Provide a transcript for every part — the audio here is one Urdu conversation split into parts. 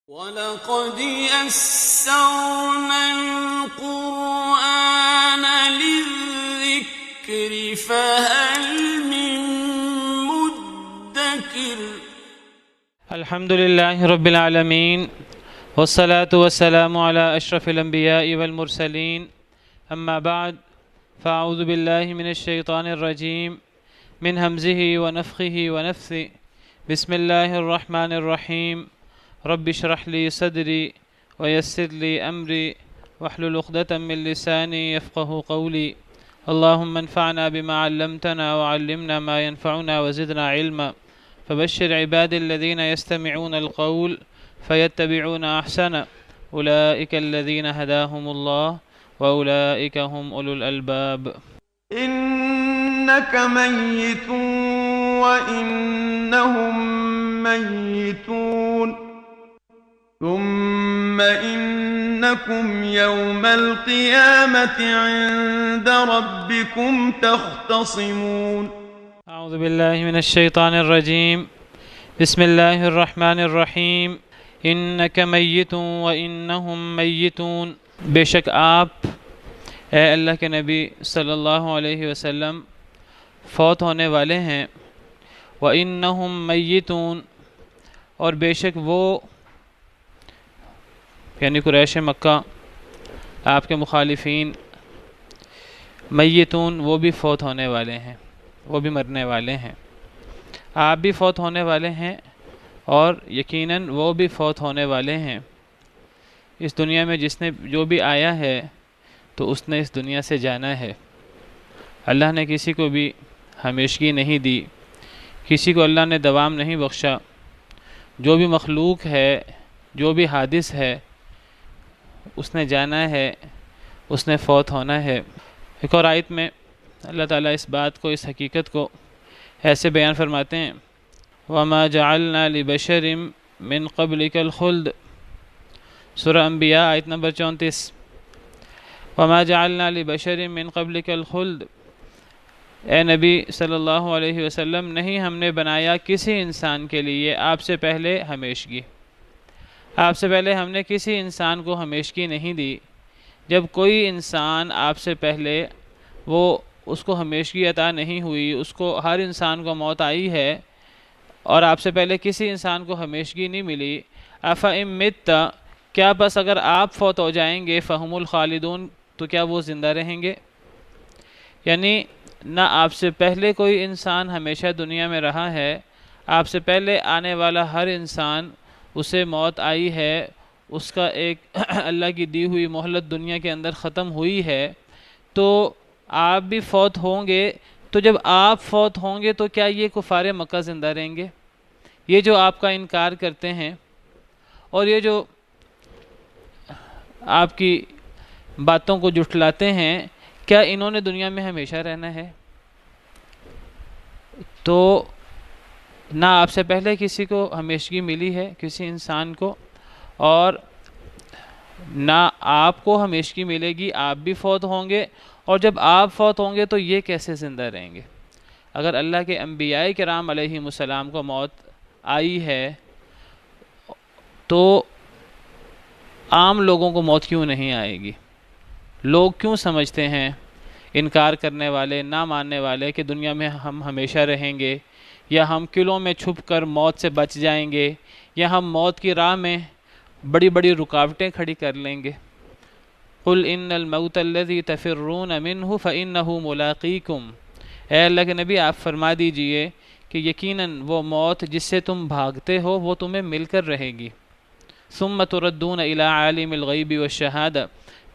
وَلَقَدْ يَسَّرْنَا الْقُرْآنَ لِلذِّكْرِ فَهَلْ مِن مُّدَّكِرٍ الحمد لله رب العالمين والصلاة والسلام على أشرف الأنبياء والمرسلين أما بعد فأعوذ بالله من الشيطان الرجيم من همزه ونفخه ونفثه بسم الله الرحمن الرحيم رب اشرح لي صدري ويسر لي أمري واحلل عقدة من لساني يفقه قولي اللهم انفعنا بما علمتنا وعلمنا ما ينفعنا وزدنا علما فبشر عبادي الذين يستمعون القول فيتبعون أحسنه أولئك الذين هداهم الله وأولئك هم أولو الألباب. إنك ميت وإنهم ميتون ثم إنكم يوم القيامة عند ربكم تختصمون. أعوذ بالله من الشيطان الرجيم بسم الله الرحمن الرحيم إنك ميت وإنهم ميتون. بے شک آپ اے اللہ کے نبی صلی اللہ علیہ وسلم فوت ہونے والے ہیں. وَإِنَّهُمْ مَيِّتُونَ اور بے شک وہ یعنی قریش مکہ آپ کے مخالفین میتون وہ بھی فوت ہونے والے ہیں، وہ بھی مرنے والے ہیں. آپ بھی فوت ہونے والے ہیں اور یقیناً وہ بھی فوت ہونے والے ہیں. اس دنیا میں جس نے جو بھی آیا ہے تو اس نے اس دنیا سے جانا ہے. اللہ نے کسی کو بھی ہمیشگی نہیں دی، کسی کو اللہ نے دوام نہیں بخشا. جو بھی مخلوق ہے، جو بھی حادث ہے، اس نے جانا ہے، اس نے فوت ہونا ہے. ایک اور آیت میں اللہ تعالیٰ اس بات کو، اس حقیقت کو ایسے بیان فرماتے ہیں وَمَا جَعَلْنَا لِبَشَرٍ مِّن قَبْلِكَ الْخُلْدَ. سورہ انبیاء آیت نمبر 34. وَمَا جَعَلْنَا لِبَشَرٍ مِّن قَبْلِكَ الْخُلْدَ. اے نبی صلی اللہ علیہ وسلم نہیں ہم نے بنایا کسی انسان کے لیے آپ سے پہلے ہمیشگی. آپ سے پہلے ہم نے کسی انسان کو ہمیشگی نہیں دی. جب کوئی انسان آپ سے پہلے وہ اس کو ہمیشگی عطا نہیں ہوئی، اس کو ہر انسان کو موت آئی ہے اور آپ سے پہلے کسی انسان کو ہمیشگی نہیں ملی. أَفَإِن مِتَّ کیا بس اگر آپ فوت ہو جائیں گے فَهُمُ الْخَالِدُونَ تو کیا وہ زندہ رہیں گے؟ یعنی نہ آپ سے پہلے کوئی انسان ہمیشہ دنیا میں رہا ہے، آپ سے پہلے آنے والا ہر انسان اسے موت آئی ہے، اس کا ایک اللہ کی دی ہوئی مہلت دنیا کے اندر ختم ہوئی ہے، تو آپ بھی فوت ہوں گے. تو جب آپ فوت ہوں گے تو کیا یہ کفار مکہ زندہ رہیں گے؟ یہ جو آپ کا انکار کرتے ہیں اور یہ جو آپ کی باتوں کو جھٹلاتے ہیں، کیا انہوں نے دنیا میں ہمیشہ رہنا ہے؟ تو نہ آپ سے پہلے کسی کو ہمیشگی ملی ہے کسی انسان کو، اور نہ آپ کو ہمیشگی ملے گی. آپ بھی فوت ہوں گے، اور جب آپ فوت ہوں گے تو یہ کیسے زندہ رہیں گے؟ اگر اللہ کے انبیاء کرام علیہ السلام کو موت آئی ہے تو عام لوگوں کو موت کیوں نہیں آئے گی؟ لوگ کیوں سمجھتے ہیں، انکار کرنے والے، نہ ماننے والے، کہ دنیا میں ہم ہمیشہ رہیں گے، یا ہم قلعوں میں چھپ کر موت سے بچ جائیں گے، یا ہم موت کی راہ میں بڑی بڑی رکاوٹیں کھڑی کر لیں گے. قُلْ إِنَّ الْمَوْتَ الَّذِي تَفِرُّونَ مِنْهُ فَإِنَّهُ مُلَاقِيكُمْ. اے اللہ کے نبی آپ فرما دیجئے کہ یقیناً وہ موت جس سے تم بھاگتے ہو وہ تمہیں مل کر رہے گی. ثُمَّ تُرَدُّونَ إِلَىٰ عَالِمِ الْغَيْبِ وَالشَّهَادَةِ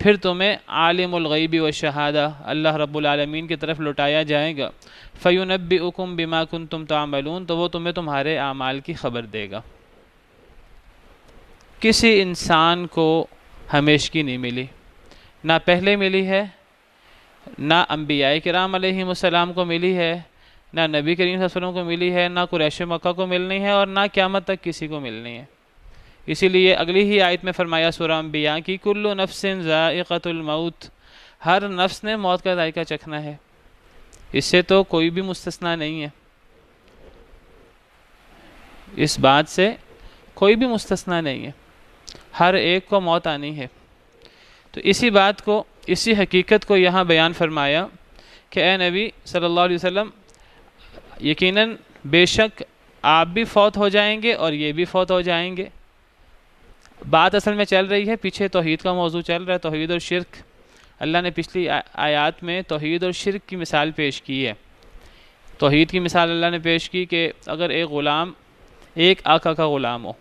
پھر تمہیں عالم الغیب والشہادہ اللہ رب العالمین کی طرف لوٹایا جائے گا. فَيُنَبِّئُكُمْ بِمَا كُنْتُمْ تَعْمَلُونَ تو وہ تمہیں تمہارے اعمال کی خبر دے گا. کسی انسان کو ہمیشگی نہیں ملی، نہ پہلے ملی ہے، نہ انبیاء کرام علیہ السلام کو ملی ہے، نہ نبی کریم صلی اللہ علیہ وسلم کو ملی ہے، نہ قریش مکہ کو ملنی ہے، اور نہ قیامت تک کسی کو ملنی ہے. اسی لیے اگلی ہی آیت میں فرمایا سورہ انبیاء کی کل نفس ذائقۃ الموت، ہر نفس نے موت کا ذائقہ چکھنا ہے. اس سے تو کوئی بھی مستثنا نہیں ہے. اس بات سے کوئی بھی مستثنا نہیں ہے. ہر ایک کو موت آنی ہے۔ تو اسی بات کو، اسی حقیقت کو یہاں بیان فرمایا کہ اے نبی صلی اللہ علیہ وسلم، یقیناً بے شک آپ بھی فوت ہو جائیں گے اور یہ بھی فوت ہو جائیں گے۔ بات اصل میں چل رہی ہے، پیچھے توحید کا موضوع چل رہا ہے، توحید اور شرک۔ اللہ نے پچھلی آیات میں توحید اور شرک کی مثال پیش کی ہے۔ توحید کی مثال اللہ نے پیش کی کہ اگر ایک غلام ایک آقا کا غلام ہو،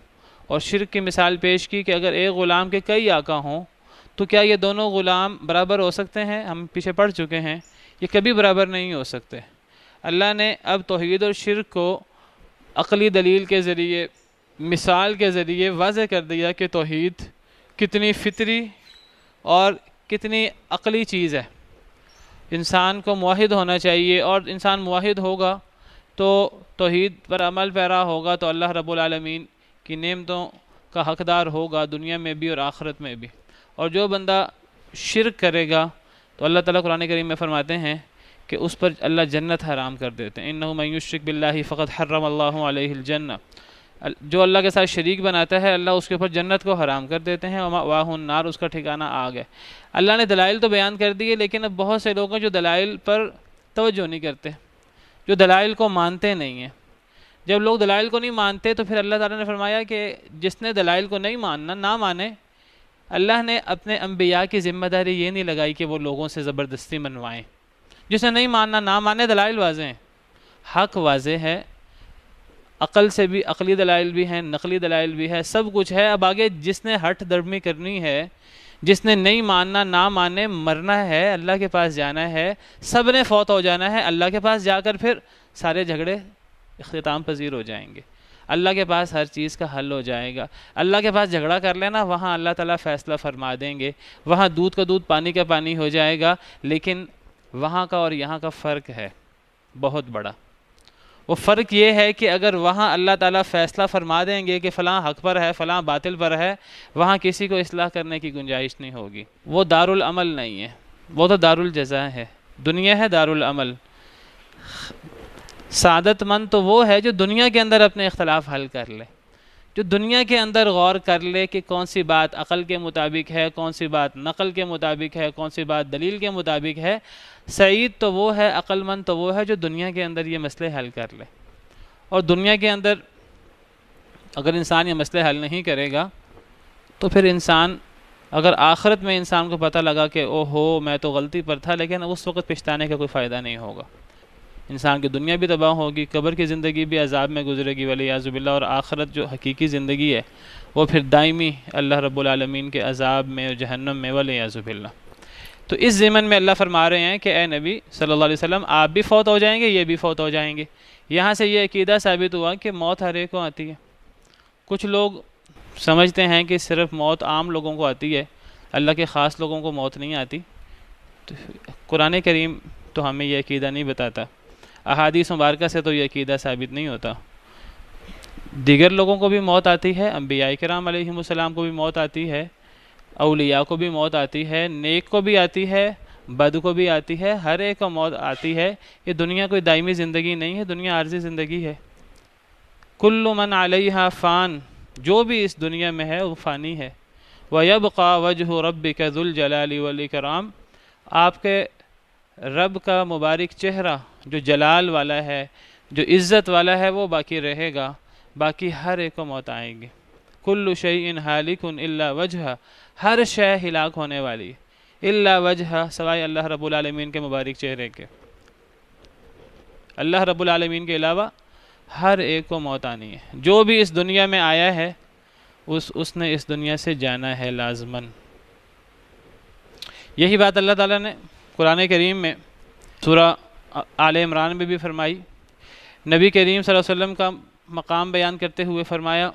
اور شرک کی مثال پیش کی کہ اگر ایک غلام کے کئی آقا ہوں تو کیا یہ دونوں غلام برابر ہو سکتے ہیں؟ ہم پیچھے پڑھ چکے ہیں یہ کبھی برابر نہیں ہو سکتے۔ اللہ نے اب توحید اور شرک کو عقلی دلیل کے ذریعے، مثال کے ذریعے واضح کر دیا کہ توحید کتنی فطری اور کتنی عقلی چیز ہے۔ انسان کو موحد ہونا چاہیے، اور انسان موحد ہوگا تو توحید پر عمل پیرا ہوگا تو اللہ رب العالمین کی نعمتوں کا حقدار ہوگا، دنیا میں بھی اور آخرت میں بھی۔ اور جو بندہ شرک کرے گا تو اللہ تعالیٰ قرآن کریم میں فرماتے ہیں کہ اس پر اللہ جنت حرام کر دیتے ہیں۔ اِنَّهُ مَن يُشْرِكْ بِاللَّهِ فَقَدْ حَرَّمَ اللَّهُ عَلَيْهِ الْجَنَّةَ، جو اللہ کے ساتھ شریک بناتا ہے اللہ اس کے اوپر جنت کو حرام کر دیتے ہیں، وَمَأْوَاهُ النَّارُ، اس کا ٹھکانہ آگ ہے۔ اللہ نے دلائل تو بیان کر دیے، لیکن اب بہت سے لوگ ہیں جو دلائل پر توجہ نہیں کرتے، جو دلائل کو مانتے نہیں ہیں۔ جب لوگ دلائل کو نہیں مانتے تو پھر اللہ تعالیٰ نے فرمایا کہ جس نے دلائل کو نہیں ماننا نہ مانے۔ اللہ نے اپنے انبیاء کی ذمہ داری یہ نہیں لگائی کہ وہ لوگوں سے زبردستی منوائیں۔ جس نے نہیں ماننا نہ مانے، دلائل واضح ہیں، حق واضح ہے، عقل سے بھی، عقلی دلائل بھی ہیں، نقلی دلائل بھی ہے، سب کچھ ہے۔ اب آگے جس نے ہٹ درمی کرنی ہے، جس نے نہیں ماننا نہ مانے، مرنا ہے، اللہ کے پاس جانا ہے، سب نے فوت ہو جانا ہے، اللہ کے پاس جا کر پھر سارے جھگڑے اختتام پذیر ہو جائیں گے، اللہ کے پاس ہر چیز کا حل ہو جائے گا۔ اللہ کے پاس جھگڑا کر لینا، وہاں اللہ تعالیٰ فیصلہ فرما دیں گے، وہاں دودھ کا دودھ پانی کا پانی ہو جائے گا۔ لیکن وہاں کا اور یہاں کا فرق ہے بہت بڑا۔ وہ فرق یہ ہے کہ اگر وہاں اللہ تعالیٰ فیصلہ فرما دیں گے کہ فلاں حق پر ہے، فلاں باطل پر ہے، وہاں کسی کو اصلاح کرنے کی گنجائش نہیں ہوگی۔ وہ دارالعمل نہیں ہے، وہ تو دارالجزا ہے، دنیا ہے دارالعمل۔ سعادت مند تو وہ ہے جو دنیا کے اندر اپنے اختلاف حل کر لے، جو دنیا کے اندر غور کر لے کہ کون سی بات عقل کے مطابق ہے، کون سی بات نقل کے مطابق ہے، کون سی بات دلیل کے مطابق ہے۔ سعید تو وہ ہے، عقل مند تو وہ ہے جو دنیا کے اندر یہ مسئلے حل کر لے۔ اور دنیا کے اندر اگر انسان یہ مسئلے حل نہیں کرے گا تو پھر انسان، اگر آخرت میں انسان کو پتہ لگا کہ او ہو میں تو غلطی پر تھا، لیکن اس وقت پچھتانے کا کوئی فائدہ نہیں ہوگا۔ انسان کی دنیا بھی تباہ ہوگی، قبر کی زندگی بھی عذاب میں گزرے گی ولیعاذ باللہ، اور آخرت جو حقیقی زندگی ہے وہ پھر دائمی اللہ رب العالمین کے عذاب میں اور جہنم میں ولیعاذ باللہ۔ تو اس ضمن میں اللہ فرما رہے ہیں کہ اے نبی صلی اللہ علیہ وسلم، آپ بھی فوت ہو جائیں گے، یہ بھی فوت ہو جائیں گے۔ یہاں سے یہ عقیدہ ثابت ہوا کہ موت ہر ایک کو آتی ہے۔ کچھ لوگ سمجھتے ہیں کہ صرف موت عام لوگوں کو آتی ہے، اللہ کے خاص لوگوں کو موت نہیں آتی۔ تو قرآن کریم تو ہمیں یہ عقیدہ نہیں بتاتا، احادیث مبارکہ سے تو یہ عقیدہ ثابت نہیں ہوتا۔ دیگر لوگوں کو بھی موت آتی ہے، انبیاء کرام علیہم السلام کو بھی موت آتی ہے، اولیاء کو بھی موت آتی ہے، نیک کو بھی آتی ہے، بد کو بھی آتی ہے، ہر ایک کو موت آتی ہے۔ یہ دنیا کوئی دائمی زندگی نہیں ہے، دنیا عارضی زندگی ہے۔ کل من علیہا فان، جو بھی اس دنیا میں ہے وہ فانی ہے۔ وَيَبْقَى وَجْهُ رَبِّكَ ذُو الْجَلَالِ وَالْإِكْرَامِ، آپ کے رب کا مبارک چہرہ جو جلال والا ہے، جو عزت والا ہے، وہ باقی رہے گا، باقی ہر ایک کو موت آئے گی۔ کل شیء ہالک الا وجہ، ہر شے ہلاک ہونے والی الا وجہ، سوائے اللہ رب العالمین کے مبارک چہرے کے۔ اللہ رب العالمین کے علاوہ ہر ایک کو موت آنی ہے۔ جو بھی اس دنیا میں آیا ہے اس نے اس دنیا سے جانا ہے لازماً۔ یہی بات اللہ تعالیٰ نے قرآن کریم میں سورہ آل عمران میں بھی فرمائی۔ نبی کریم صلی اللہ علیہ وسلم کا مقام بیان کرتے ہوئے فرمایا،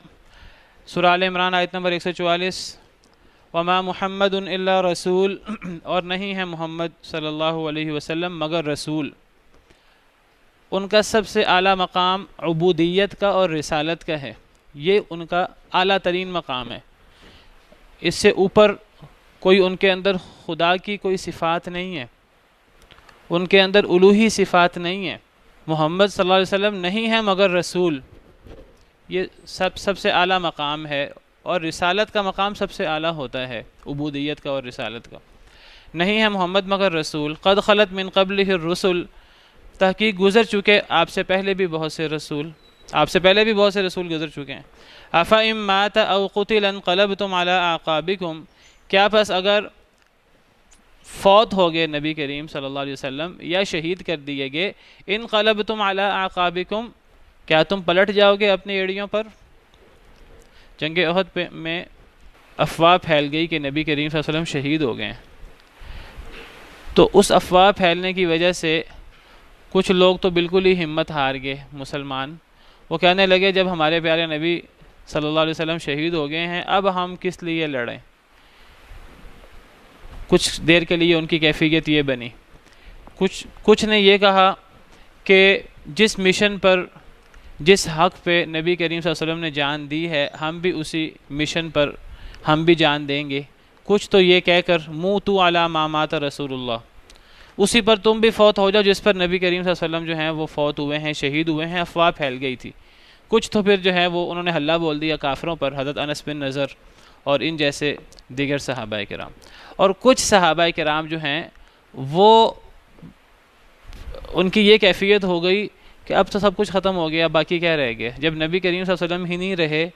سورہ آل عمران آیت نمبر 144، وما محمد الا رسول، اور نہیں ہے محمد صلی اللہ علیہ وسلم مگر رسول۔ ان کا سب سے اعلیٰ مقام عبودیت کا اور رسالت کا ہے، یہ ان کا اعلیٰ ترین مقام ہے۔ اس سے اوپر کوئی ان کے اندر خدا کی کوئی صفات نہیں ہے، ان کے اندر الوہی صفات نہیں ہے۔ محمد صلی اللہ علیہ وسلم نہیں ہے مگر رسول، یہ سب سے اعلیٰ مقام ہے۔ اور رسالت کا مقام سب سے اعلیٰ ہوتا ہے، عبودیت کا اور رسالت کا۔ نہیں ہے محمد مگر رسول، قد خلت من قبلہ الرسل، تحقیق گزر چکے آپ سے پہلے بھی بہت سے رسول، آپ سے پہلے بھی بہت سے رسول گزر چکے ہیں۔ افإن مات او قتل انقلبتم علی اعقابکم، کیا پس اگر فوت ہو گئے نبی کریم صلی اللہ علیہ وسلم یا شہید کر دیے گئے، انقلبتم علی اعقابکم، کیا تم پلٹ جاؤ گے اپنی ایڑیوں پر؟ جنگ احد میں افواہ پھیل گئی کہ نبی کریم صلی اللہ علیہ وسلم شہید ہو گئے ہیں، تو اس افواہ پھیلنے کی وجہ سے کچھ لوگ تو بالکل ہی ہمت ہار گئے مسلمان، وہ کہنے لگے جب ہمارے پیارے نبی صلی اللہ علیہ وسلم شہید ہو گئے ہیں اب ہم کس لیے لڑیں۔ کچھ دیر کے لیے ان کی کیفیت یہ بنی، کچھ نے یہ کہا کہ جس مشن پر، جس حق پہ نبی کریم صلی اللہ علیہ وسلم نے جان دی ہے ہم بھی اسی مشن پر ہم بھی جان دیں گے۔ کچھ تو یہ کہہ کر موتوا علی ما مات رسول اللہ، اسی پر تم بھی فوت ہو جاؤ جس پر نبی کریم صلی اللہ علیہ وسلم جو ہیں وہ فوت ہوئے ہیں، شہید ہوئے ہیں، افواہ پھیل گئی تھی۔ کچھ تو پھر جو ہے وہ انہوں نے حلہ بول دیا کافروں پر، حضرت انس بن نضر اور ان جیسے دیگر صحابہ کرام، اور کچھ صحابہ کرام جو ہیں وہ ان کی یہ کیفیت ہو گئی کہ اب تو سب کچھ ختم ہو گیا، باقی کیا رہ گیا، جب نبی کریم صلی اللہ علیہ وسلم ہی نہیں رہے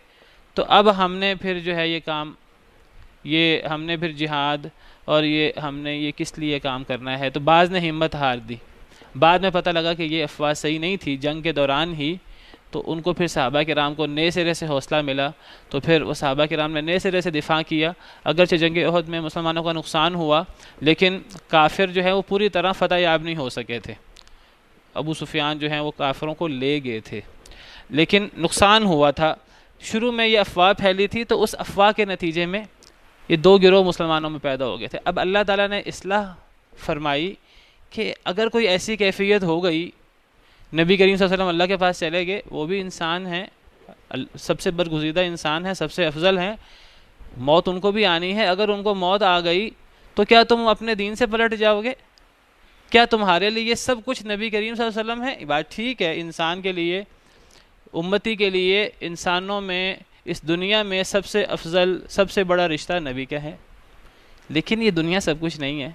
تو اب ہم نے پھر جو ہے یہ کام، یہ ہم نے پھر جہاد اور یہ ہم نے یہ کس لیے کام کرنا ہے۔ تو بعض نے ہمت ہار دی، بعد میں پتہ لگا کہ یہ افواہ صحیح نہیں تھی، جنگ کے دوران ہی تو ان کو پھر صحابہ کرام کو نئے سرے سے حوصلہ ملا، تو پھر وہ صحابہ کرام نے نئے سرے سے دفاع کیا۔ اگرچہ جنگ احد میں مسلمانوں کا نقصان ہوا لیکن کافر جو ہے وہ پوری طرح فتح یاب نہیں ہو سکے تھے، ابو سفیان جو ہیں وہ کافروں کو لے گئے تھے، لیکن نقصان ہوا تھا۔ شروع میں یہ افواہ پھیلی تھی تو اس افواہ کے نتیجے میں یہ دو گروہ مسلمانوں میں پیدا ہو گئے تھے۔ اب اللہ تعالیٰ نے اصلاح فرمائی کہ اگر کوئی ایسی کیفیت ہو گئی، نبی کریم صلی اللہ علیہ وسلم اللہ کے پاس چلے گئے، وہ بھی انسان ہیں، سب سے برگزیدہ انسان ہیں، سب سے افضل ہیں، موت ان کو بھی آنی ہے، اگر ان کو موت آ گئی تو کیا تم اپنے دین سے پلٹ جاؤ گے؟ کیا تمہارے لیے سب کچھ نبی کریم صلی اللہ علیہ وسلم ہے؟ بات ٹھیک ہے، انسان کے لیے، امتی کے لیے، انسانوں میں اس دنیا میں سب سے افضل، سب سے بڑا رشتہ نبی کا ہے، لیکن یہ دنیا سب کچھ نہیں ہے۔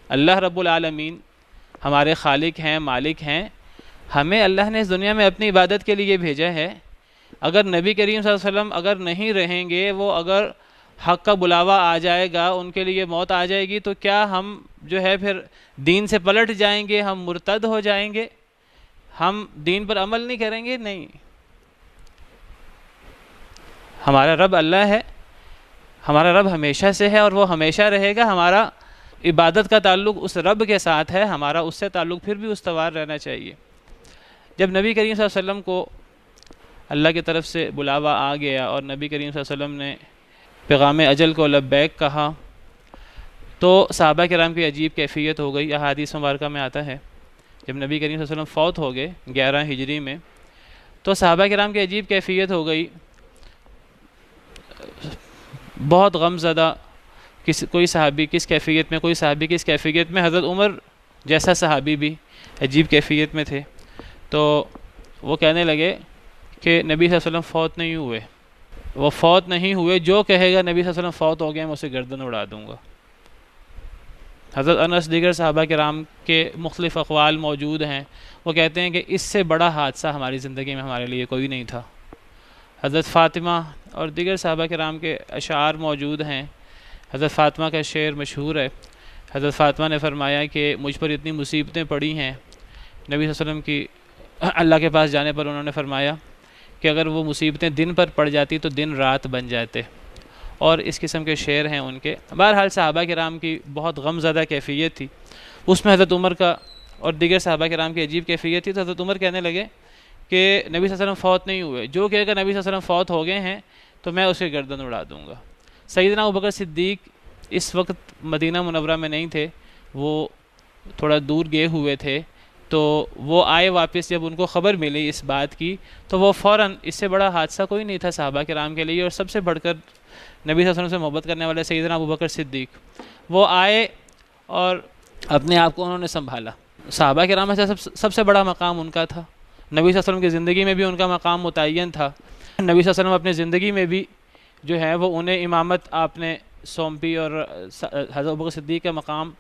اللہ رب العالمین ہمارے خالق ہیں، مالک ہیں، ہمیں اللہ نے اس دنیا میں اپنی عبادت کے لیے بھیجا ہے۔ اگر نبی کریم صلی اللہ علیہ وسلم اگر نہیں رہیں گے، وہ اگر حق کا بلاوا آ جائے گا، ان کے لیے موت آ جائے گی، تو کیا ہم جو ہے پھر دین سے پلٹ جائیں گے، ہم مرتد ہو جائیں گے، ہم دین پر عمل نہیں کریں گے؟ نہیں، ہمارا رب اللہ ہے، ہمارا رب ہمیشہ سے ہے اور وہ ہمیشہ رہے گا۔ ہمارا عبادت کا تعلق اس رب کے ساتھ ہے، ہمارا اس سے تعلق پھر بھی استوار رہنا چاہیے۔ جب نبی کریم صلی اللہ علیہ وسلم کو اللہ کی طرف سے بلاوا آ گیا اور نبی کریم صلی اللہ علیہ وسلم نے پیغام اجل کو لبیک کہا تو صحابہ کرام کی عجیب کیفیت ہو گئی۔ احادیث مبارکہ میں آتا ہے جب نبی کریم صلی اللہ علیہ وسلم فوت ہو گئے 11 ہجری میں، تو صحابہ کرام کی عجیب کیفیت ہو گئی، بہت غم زدہ، کوئی صحابی کس کیفیت میں، کوئی صحابی کس کیفیت میں، حضرت عمر جیسا صحابی بھی عجیب کیفیت میں تھے۔ تو وہ کہنے لگے کہ نبی صلی اللہ علیہ وسلم فوت نہیں ہوئے، وہ فوت نہیں ہوئے، جو کہے گا نبی صلی اللہ علیہ وسلم فوت ہو گئے میں اسے گردن اڑا دوں گا۔ حضرت انس دیگر صحابہ کرام کے مختلف اقوال موجود ہیں، وہ کہتے ہیں کہ اس سے بڑا حادثہ ہماری زندگی میں ہمارے لیے کوئی نہیں تھا۔ حضرت فاطمہ اور دیگر صحابہ کرام کے اشعار موجود ہیں۔ حضرت فاطمہ کا شعر مشہور ہے، حضرت فاطمہ نے فرمایا کہ مجھ پر اتنی مصیبتیں پڑی ہیں، نبی صلی اللہ علیہ وسلم کی اللہ کے پاس جانے پر انہوں نے فرمایا کہ اگر وہ مصیبتیں دن پر پڑ جاتی تو دن رات بن جاتے، اور اس قسم کے شعر ہیں ان کے۔ بہرحال صحابہ کرام کی بہت غم زدہ کیفیت تھی، اس میں حضرت عمر کا اور دیگر صحابہ کرام کی عجیب کیفیت تھی۔ تو حضرت عمر کہنے لگے کہ نبی صلی اللہ علیہ وسلم فوت نہیں ہوئے، جو کہے گا نبی صلی اللہ علیہ وسلم فوت ہو گئے ہیں تو میں اسے گردن اڑا دوں گا۔ سیدنا ابوبکر صدیق اس وقت مدینہ منورہ میں نہیں تھے، وہ تھوڑا دور گئے ہوئے تھے، تو وہ آئے واپس، جب ان کو خبر ملی اس بات کی تو وہ فوراً، اس سے بڑا حادثہ کوئی نہیں تھا صحابہ کرام کے لیے، اور سب سے بڑھ کر نبی صلی اللہ علیہ وسلم سے محبت کرنے والے سیدنا ابوبکر صدیق، وہ آئے اور اپنے آپ کو انہوں نے سنبھالا۔ صحابہ کرام میں سے سب سے بڑا مقام ان کا تھا، نبی صلی اللہ علیہ وسلم کی زندگی میں بھی ان کا مقام متعین تھا۔ نبی صلی اللہ علیہ وسلم اپنے زندگی میں بھی جو ہے وہ انہیں امامت آپ نے سونپی، اور حضرت ابوبکر صدیق کا مقام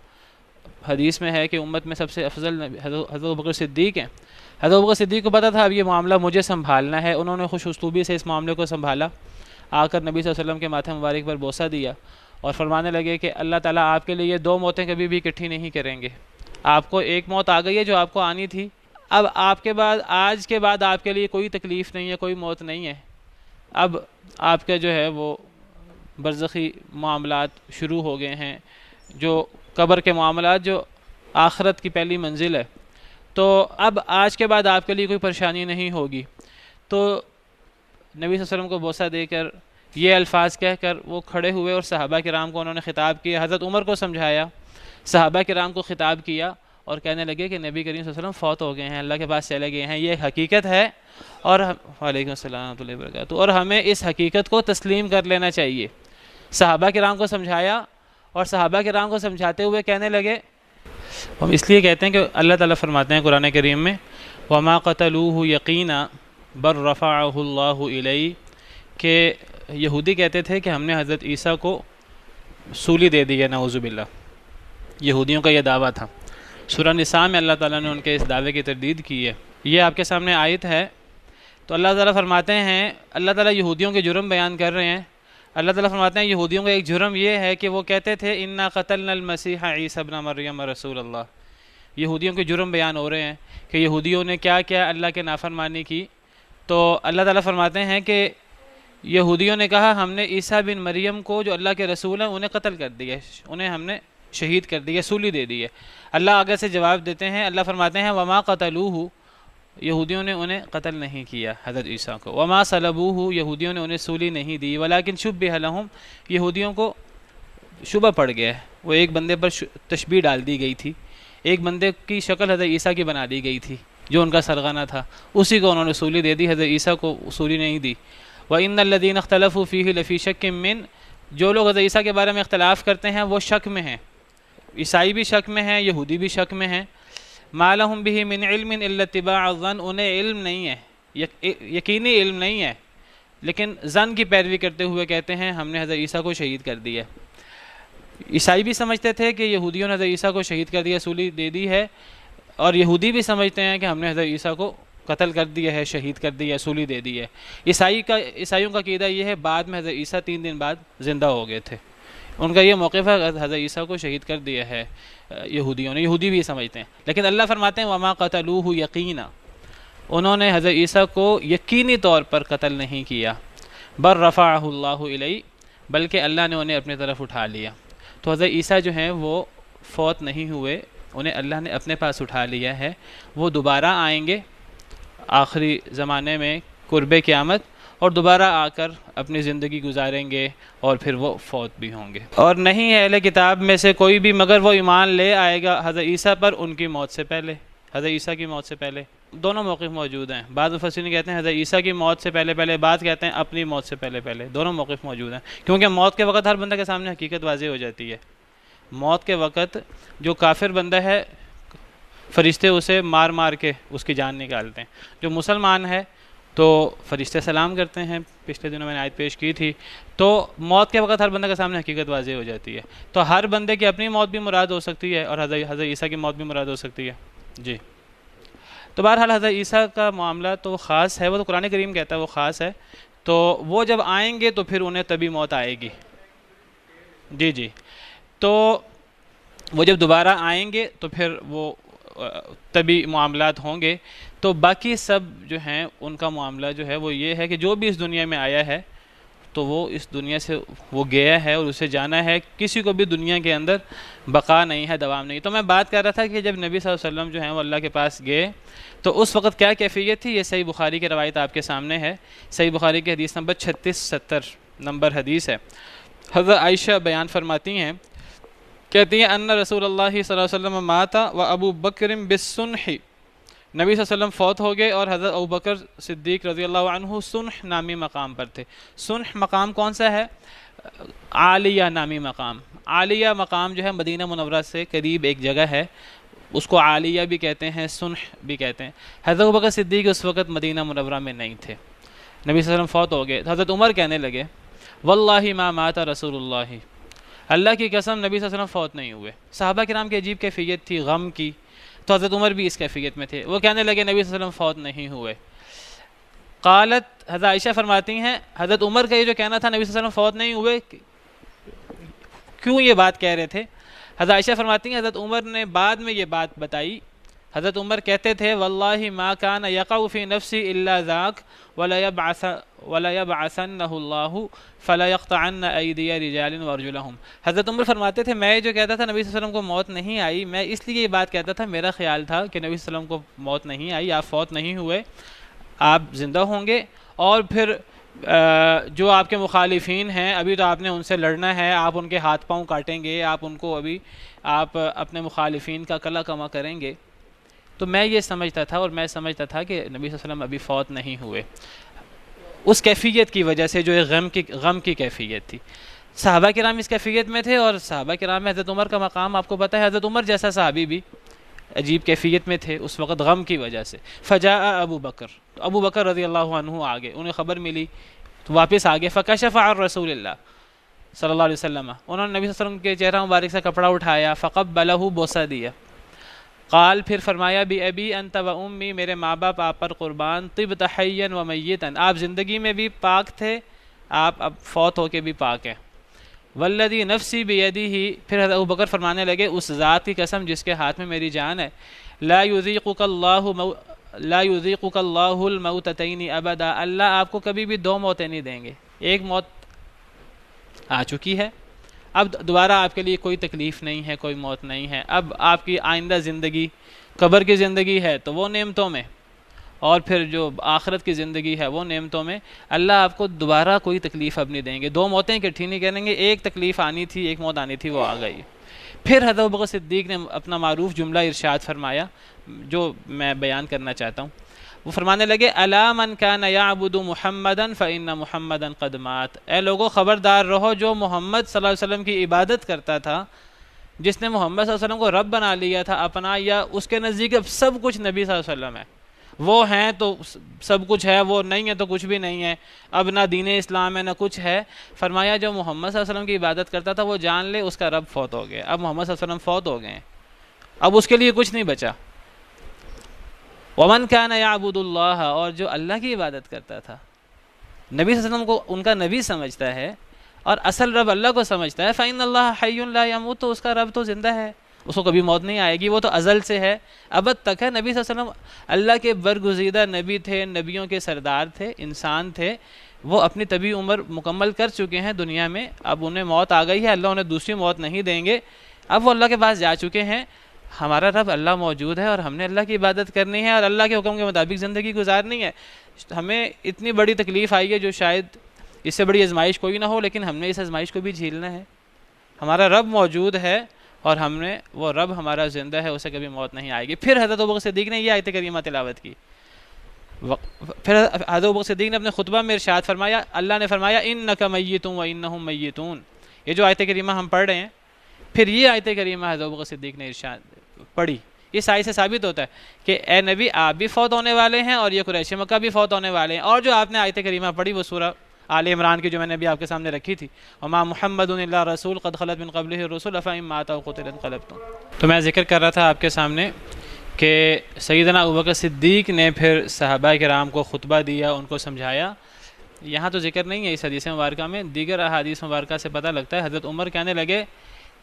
حدیث میں ہے کہ امت میں سب سے افضل حضرت ابوبکر صدیق ہیں۔ حضرت ابوبکر صدیق کو پتہ تھا اب یہ معاملہ مجھے سنبھالنا ہے، انہوں نے خوش اسلوبی سے اس معاملے کو سنبھالا، آ کر نبی صلی اللہ علیہ وسلم کے ماتھے مبارک پر بوسہ دیا اور فرمانے لگے کہ اللہ تعالیٰ آپ کے لیے یہ دو موتیں کبھی بھی اکٹھی نہیں کریں گے، آپ کو ایک موت آ گئی ہے جو آپ کو آنی تھی، اب آپ کے بعد آج کے بعد آپ کے لیے کوئی تکلیف نہیں ہے، کوئی موت نہیں ہے، اب آپ کا جو ہے وہ برزخی معاملات شروع ہو گئے ہیں، جو قبر کے معاملات جو آخرت کی پہلی منزل ہے، تو اب آج کے بعد آپ کے لیے کوئی پریشانی نہیں ہوگی۔ تو نبی صلی اللہ علیہ وسلم کو بوسہ دے کر یہ الفاظ کہہ کر وہ کھڑے ہوئے اور صحابہ کرام کو انہوں نے خطاب کیا، حضرت عمر کو سمجھایا، صحابہ کرام کو خطاب کیا اور کہنے لگے کہ نبی کریم صلی اللہ علیہ وسلم فوت ہو گئے ہیں، اللہ کے پاس چلے گئے ہیں، یہ حقیقت ہے، اور وعلیکم السلام ورحمۃ اللہ وبرکاتہ، اور ہمیں اس حقیقت کو تسلیم کر لینا چاہیے۔ صحابہ کرام کو سمجھایا اور صحابہ کرام کو سمجھاتے ہوئے کہنے لگے، ہم اس لیے کہتے ہیں کہ اللہ تعالیٰ فرماتے ہیں قرآن کریم میں وَمَا قَتَلُوهُ يَقِينًا بَلْ رَفَعَهُ اللَّهُ إِلَيْهِ، کہ یہودی کہتے تھے کہ ہم نے حضرت عیسیٰ کو سولی دے دی ہے، نعوذ باللہ، یہودیوں کا یہ دعویٰ تھا۔ سورہ نساء میں اللہ تعالیٰ نے ان کے اس دعوے کی تردید کی ہے، یہ آپ کے سامنے آیت ہے۔ تو اللہ تعالیٰ فرماتے ہیں، اللہ تعالیٰ یہودیوں کے جرم بیان کر رہے ہیں، اللہ تعالیٰ فرماتے ہیں یہودیوں کا ایک جرم یہ ہے کہ وہ کہتے تھے اِنَّا قَتَلْنَا الْمَسِيحَ عِيسَى ابْنَ مَرْيَمَ رسول اللہ، یہودیوں کے جرم بیان ہو رہے ہیں کہ یہودیوں نے کیا کیا اللہ کے نافرمانی کی۔ تو اللہ تعالیٰ فرماتے ہیں کہ یہودیوں نے کہا ہم نے عیسیٰ بن مریم کو جو اللہ کے رسول ہیں انہیں قتل کر دیا، انہیں ہم نے شہید کر دیا، سولی دے دی ہے۔ اللہ آگے سے جواب دیتے ہیں، اللہ فرماتے ہیں وَمَا قَتَلُوهُ، یہودیوں نے انہیں قتل نہیں کیا حضرت عیسیٰ کو، وَمَا صَلَبُوهُ، یہودیوں نے انہیں سولی نہیں دی، وَلَكِنْ شُبِّهَ لَهُمْ، یہودیوں کو شبہ پڑ گیا ہے، وہ ایک بندے پر تشبیہ ڈال دی گئی تھی، ایک بندے کی شکل حضرت عیسیٰ کی بنا دی گئی تھی جو ان کا سرغنہ تھا، اسی کو انہوں نے سولی دے دی، حضرت عیسیٰ کو سولی نہیں دی۔ وَإِنَّ الَّذِينَ اخْتَلَفُوا فِيهِ لَفِي شَكٍّ مِّنْ، جو لوگ حضرت عیسیٰ کے بارے میں اختلاف کرتے ہیں وہ شک میں ہیں، عیسائی بھی شک میں ہیں، یہودی بھی شک میں ہیں۔ مَا لَهُمْ بِهِ مِنْ عِلْمٍ إِلَّا اتِّبَاعَ الظَّنِّ، انہیں علم نہیں ہے، یقینی علم نہیں ہے، لیکن ظن کی پیروی کرتے ہوئے کہتے ہیں ہم نے حضرت عیسیٰ کو شہید کر دیا۔ عیسائی بھی سمجھتے تھے کہ یہودیوں نے حضرت عیسیٰ کو شہید کر دیا، سولی دے دی ہے، اور یہودی بھی سمجھتے ہیں کہ ہم نے حضرت عیسیٰ کو قتل کر دیا ہے، شہید کر دیا ہے، سولی دے دی ہے۔ عیسائیوں کا عقیدہ یہ ہے بعد میں حضرت عیسیٰ 3 دن بعد زندہ ہو گئے تھے، ان کا یہ موقف ہے حضرت عیسیٰ کو شہید کر دیا ہے یہودیوں نے، یہودی بھی سمجھتے ہیں، لیکن اللہ فرماتے ہیں وَمَا قَتَلُوهُ يَقِينًا، انہوں نے حضرت عیسیٰ کو یقینی طور پر قتل نہیں کیا، بَلْ رَفَعَهُ اللَّهُ إِلَيْهِ، بلکہ اللہ نے انہیں اپنے طرف اٹھا لیا۔ تو حضرت عیسیٰ جو ہیں وہ فوت نہیں ہوئے، انہیں اللہ نے اپنے پاس اٹھا لیا ہے، وہ دوبارہ آئیں گے آخری زمانے میں قرب قیامت، اور دوبارہ آ کر اپنی زندگی گزاریں گے اور پھر وہ فوت بھی ہوں گے۔ اور نہیں ہے اہل کتاب میں سے کوئی بھی مگر وہ ایمان لے آئے گا حضرت عیسیٰ پر ان کی موت سے پہلے، حضرت عیسیٰ کی موت سے پہلے۔ دونوں موقف موجود ہیں، بعض مفسرین کہتے ہیں حضرت عیسیٰ کی موت سے پہلے پہلے، بعض کہتے ہیں اپنی موت سے پہلے پہلے، دونوں موقف موجود ہیں، کیونکہ موت کے وقت ہر بندہ کے سامنے حقیقت واضح ہو جاتی ہے۔ موت کے وقت جو کافر بندہ ہے فرشتے اسے مار مار کے اس کی جان نکالتے ہیں، جو مسلمان ہے تو فرشتے سلام کرتے ہیں، پچھلے دنوں میں نے آیت پیش کی تھی۔ تو موت کے وقت ہر بندے کے سامنے حقیقت واضح ہو جاتی ہے، تو ہر بندے کی اپنی موت بھی مراد ہو سکتی ہے اور حضرت عیسیٰ کی موت بھی مراد ہو سکتی ہے۔ جی، تو بہرحال حضرت عیسیٰ کا معاملہ تو خاص ہے، وہ تو قرآن کریم کہتا ہے وہ خاص ہے، تو وہ جب آئیں گے تو پھر انہیں تبھی موت آئے گی۔ جی، تو وہ جب دوبارہ آئیں گے تو پھر وہ تبھی معاملات ہوں گے۔ تو باقی سب جو ہیں ان کا معاملہ جو ہے وہ یہ ہے کہ جو بھی اس دنیا میں آیا ہے تو وہ اس دنیا سے وہ گیا ہے اور اسے جانا ہے، کسی کو بھی دنیا کے اندر بقا نہیں ہے، دوام نہیں۔ تو میں بات کر رہا تھا کہ جب نبی صلی اللہ علیہ وسلم جو ہیں وہ اللہ کے پاس گئے تو اس وقت کیا کیفیت تھی، یہ صحیح بخاری کی روایت آپ کے سامنے ہے، صحیح بخاری کی حدیث نمبر 3670 نمبر حدیث ہے۔ حضرت عائشہ بیان فرماتی ہیں، کہتی ہیں ان رسول اللہ صلی اللہ علیہ وسلم مات و ابو بکر بالسنح، نبی صلی اللہ علیہ وسلم فوت ہو گئے اور حضرت ابو بکر صدیق رضی اللہ عنہ سنح نامی مقام پر تھے۔ سنح مقام کون سا ہے؟ عالیہ نامی مقام۔ عالیہ مقام جو ہے مدینہ منورہ سے قریب ایک جگہ ہے، اس کو عالیہ بھی کہتے ہیں، سنح بھی کہتے ہیں۔ حضرت ابو بکر صدیق اس وقت مدینہ منورہ میں نہیں تھے، نبی صلی اللہ علیہ وسلم فوت ہو گئے. حضرت عمر کہنے لگے واللہ ما مات رسول اللہ، اللہ کی قسم نبی صلی اللہ علیہ وسلم فوت نہیں ہوئے. صحابہ کرام کی عجیب کیفیت تھی غم کی، تو حضرت عمر بھی اس کیفیت میں تھے. وہ کہنے لگے نبی صلی اللہ علیہ وسلم فوت نہیں ہوئے. قالت، حضرت عائشہ فرماتی ہیں حضرت عمر کا یہ جو کہنا تھا نبی صلی اللہ علیہ وسلم فوت نہیں ہوئے، کیوں یہ بات کہہ رہے تھے؟ حضرت عائشہ فرماتی ہیں حضرت عمر نے بعد میں یہ بات بتائی. حضرت عمر کہتے تھے واللہ ما کان یقع فی نفسی الا ذاک ولا یبعثنہ اللہ فلا یقطعن ایدی رجال وارجلہم. حضرت عمر فرماتے تھے میں جو کہتا تھا نبی صلی اللہ علیہ وسلم کو موت نہیں آئی، میں اس لیے یہ بات کہتا تھا، میرا خیال تھا کہ نبی صلی اللہ علیہ وسلم کو موت نہیں آئی، آپ فوت نہیں ہوئے، آپ زندہ ہوں گے، اور پھر جو آپ کے مخالفین ہیں ابھی تو آپ نے ان سے لڑنا ہے، آپ ان کے ہاتھ پاؤں کاٹیں گے، آپ ان کو ابھی آپ اپنے مخالفین کا کلا کما کریں گے. تو میں یہ سمجھتا تھا، اور میں سمجھتا تھا کہ نبی صلی اللہ علیہ وسلم ابھی فوت نہیں ہوئے، اس کیفیت کی وجہ سے جو ایک غم کی کیفیت تھی. صحابہ کرام اس کیفیت میں تھے، اور صحابہ کرام میں حضرت عمر کا مقام آپ کو پتہ ہے، حضرت عمر جیسا صحابی بھی عجیب کیفیت میں تھے اس وقت غم کی وجہ سے. فجاء ابو بکر، تو ابو بکر رضی اللہ عنہ آگے، انہیں خبر ملی تو واپس آگے. فکشف عن رسول اللہ صلی اللہ علیہ وسلم، انہوں نے نبی صلی اللہ علیہ وسلم کے چہرہ مبارک سے کپڑا اٹھایا، فقبلہ، بوسہ دیا. قال، پھر فرمایا بی ابی انت و امی، میرے ماں باپ آپ پر قربان، طبت حیا و میتا، آپ زندگی میں بھی پاک تھے، آپ اب فوت ہو کے بھی پاک ہیں. والذی نفسی بیدہ، پھر حضرت ابوبکر فرمانے لگے اس ذات کی قسم جس کے ہاتھ میں میری جان ہے، لا یذیقک اللہ الموتتین ابدا، اللہ آپ کو کبھی بھی دو موتیں نہیں دیں گے. ایک موت آ چکی ہے، اب دوبارہ آپ کے لیے کوئی تکلیف نہیں ہے، کوئی موت نہیں ہے. اب آپ کی آئندہ زندگی قبر کی زندگی ہے تو وہ نعمتوں میں، اور پھر جو آخرت کی زندگی ہے وہ نعمتوں میں. اللہ آپ کو دوبارہ کوئی تکلیف اب نہیں دیں گے، دو موتیں اکٹھی نہیں کریں گے، ایک تکلیف آنی تھی، ایک موت آنی تھی، وہ آ گئی. پھر حضرت ابوبکر صدیق نے اپنا معروف جملہ ارشاد فرمایا جو میں بیان کرنا چاہتا ہوں. وہ فرمانے لگے الا من کان یعبد محمدا فإن محمدا قد مات، اے لوگوں خبردار رہو جو محمد صلی اللہ علیہ وسلم کی عبادت کرتا تھا، جس نے محمد صلی اللہ علیہ وسلم کو رب بنا لیا تھا اپنا، یا اس کے نزدیک اب سب کچھ نبی صلی اللہ علیہ وسلم ہے، وہ ہیں تو سب کچھ ہے، وہ نہیں ہے تو کچھ بھی نہیں ہے، اب نہ دین اسلام ہے نہ کچھ ہے. فرمایا جو محمد صلی اللہ علیہ وسلم کی عبادت کرتا تھا وہ جان لے اس کا رب فوت ہو گیا، اب محمد صلی اللہ علیہ وسلم فوت ہو گئے، اب اس کے لیے کچھ نہیں بچا. ومن کان یعبد اللہ، اور جو اللہ کی عبادت کرتا تھا، نبی صلی اللہ علیہ وسلم کو ان کا نبی سمجھتا ہے اور اصل رب اللہ کو سمجھتا ہے، فإن اللہ حی لا یموت، تو اس کا رب تو زندہ ہے، اس کو کبھی موت نہیں آئے گی، وہ تو ازل سے ہے، ابد تک ہے. نبی صلی اللہ علیہ وسلم اللہ کے برگزیدہ نبی تھے، نبیوں کے سردار تھے، انسان تھے، وہ اپنی طبی عمر مکمل کر چکے ہیں دنیا میں، اب انہیں موت آ گئی ہے، اللہ انہیں دوسری موت نہیں دیں گے، اب وہ اللہ کے پاس جا چکے ہیں. ہمارا رب اللہ موجود ہے اور ہم نے اللہ کی عبادت کرنی ہے اور اللہ کے حکم کے مطابق زندگی گزارنی ہے. ہمیں اتنی بڑی تکلیف آئی ہے جو شاید اس سے بڑی آزمائش کوئی نہ ہو، لیکن ہم نے اس آزمائش کو بھی جھیلنا ہے. ہمارا رب موجود ہے اور ہم نے، وہ رب ہمارا زندہ ہے، اسے کبھی موت نہیں آئے گی. پھر حضرت ابوبکر صدیق نے یہ آیت کریمہ تلاوت کی. پھر حضرت ابوبکر صدیق نے اپنے خطبہ میں ارشاد فرمایا، اللہ نے فرمایا انک میت و انہم میتون. یہ جو آیت کریمہ ہم پڑھ رہے ہیں، پھر یہ آیت کریمہ حضرت ابوبکر صدیق نے ارشاد پڑھی. اس آیت سے ثابت ہوتا ہے کہ اے نبی آپ بھی فوت ہونے والے ہیں اور یہ قریش مکہ بھی فوت ہونے والے ہیں. اور جو آپ نے آیت کریمہ پڑھی وہ سورہ آل عمران کی جو میں نے ابھی آپ کے سامنے رکھی تھی، وما محمد الا رسول قد خلت من قبلہ الرسل افإن مات أو قتل انقلبتم. تو میں ذکر کر رہا تھا آپ کے سامنے کہ سیدنا ابوبکر صدیق نے پھر صحابہ کرام کو خطبہ دیا، ان کو سمجھایا. یہاں تو ذکر نہیں ہے اس حدیث مبارکہ میں، دیگر احادیث مبارکہ سے پتہ لگتا ہے. حضرت عمر کہنے لگے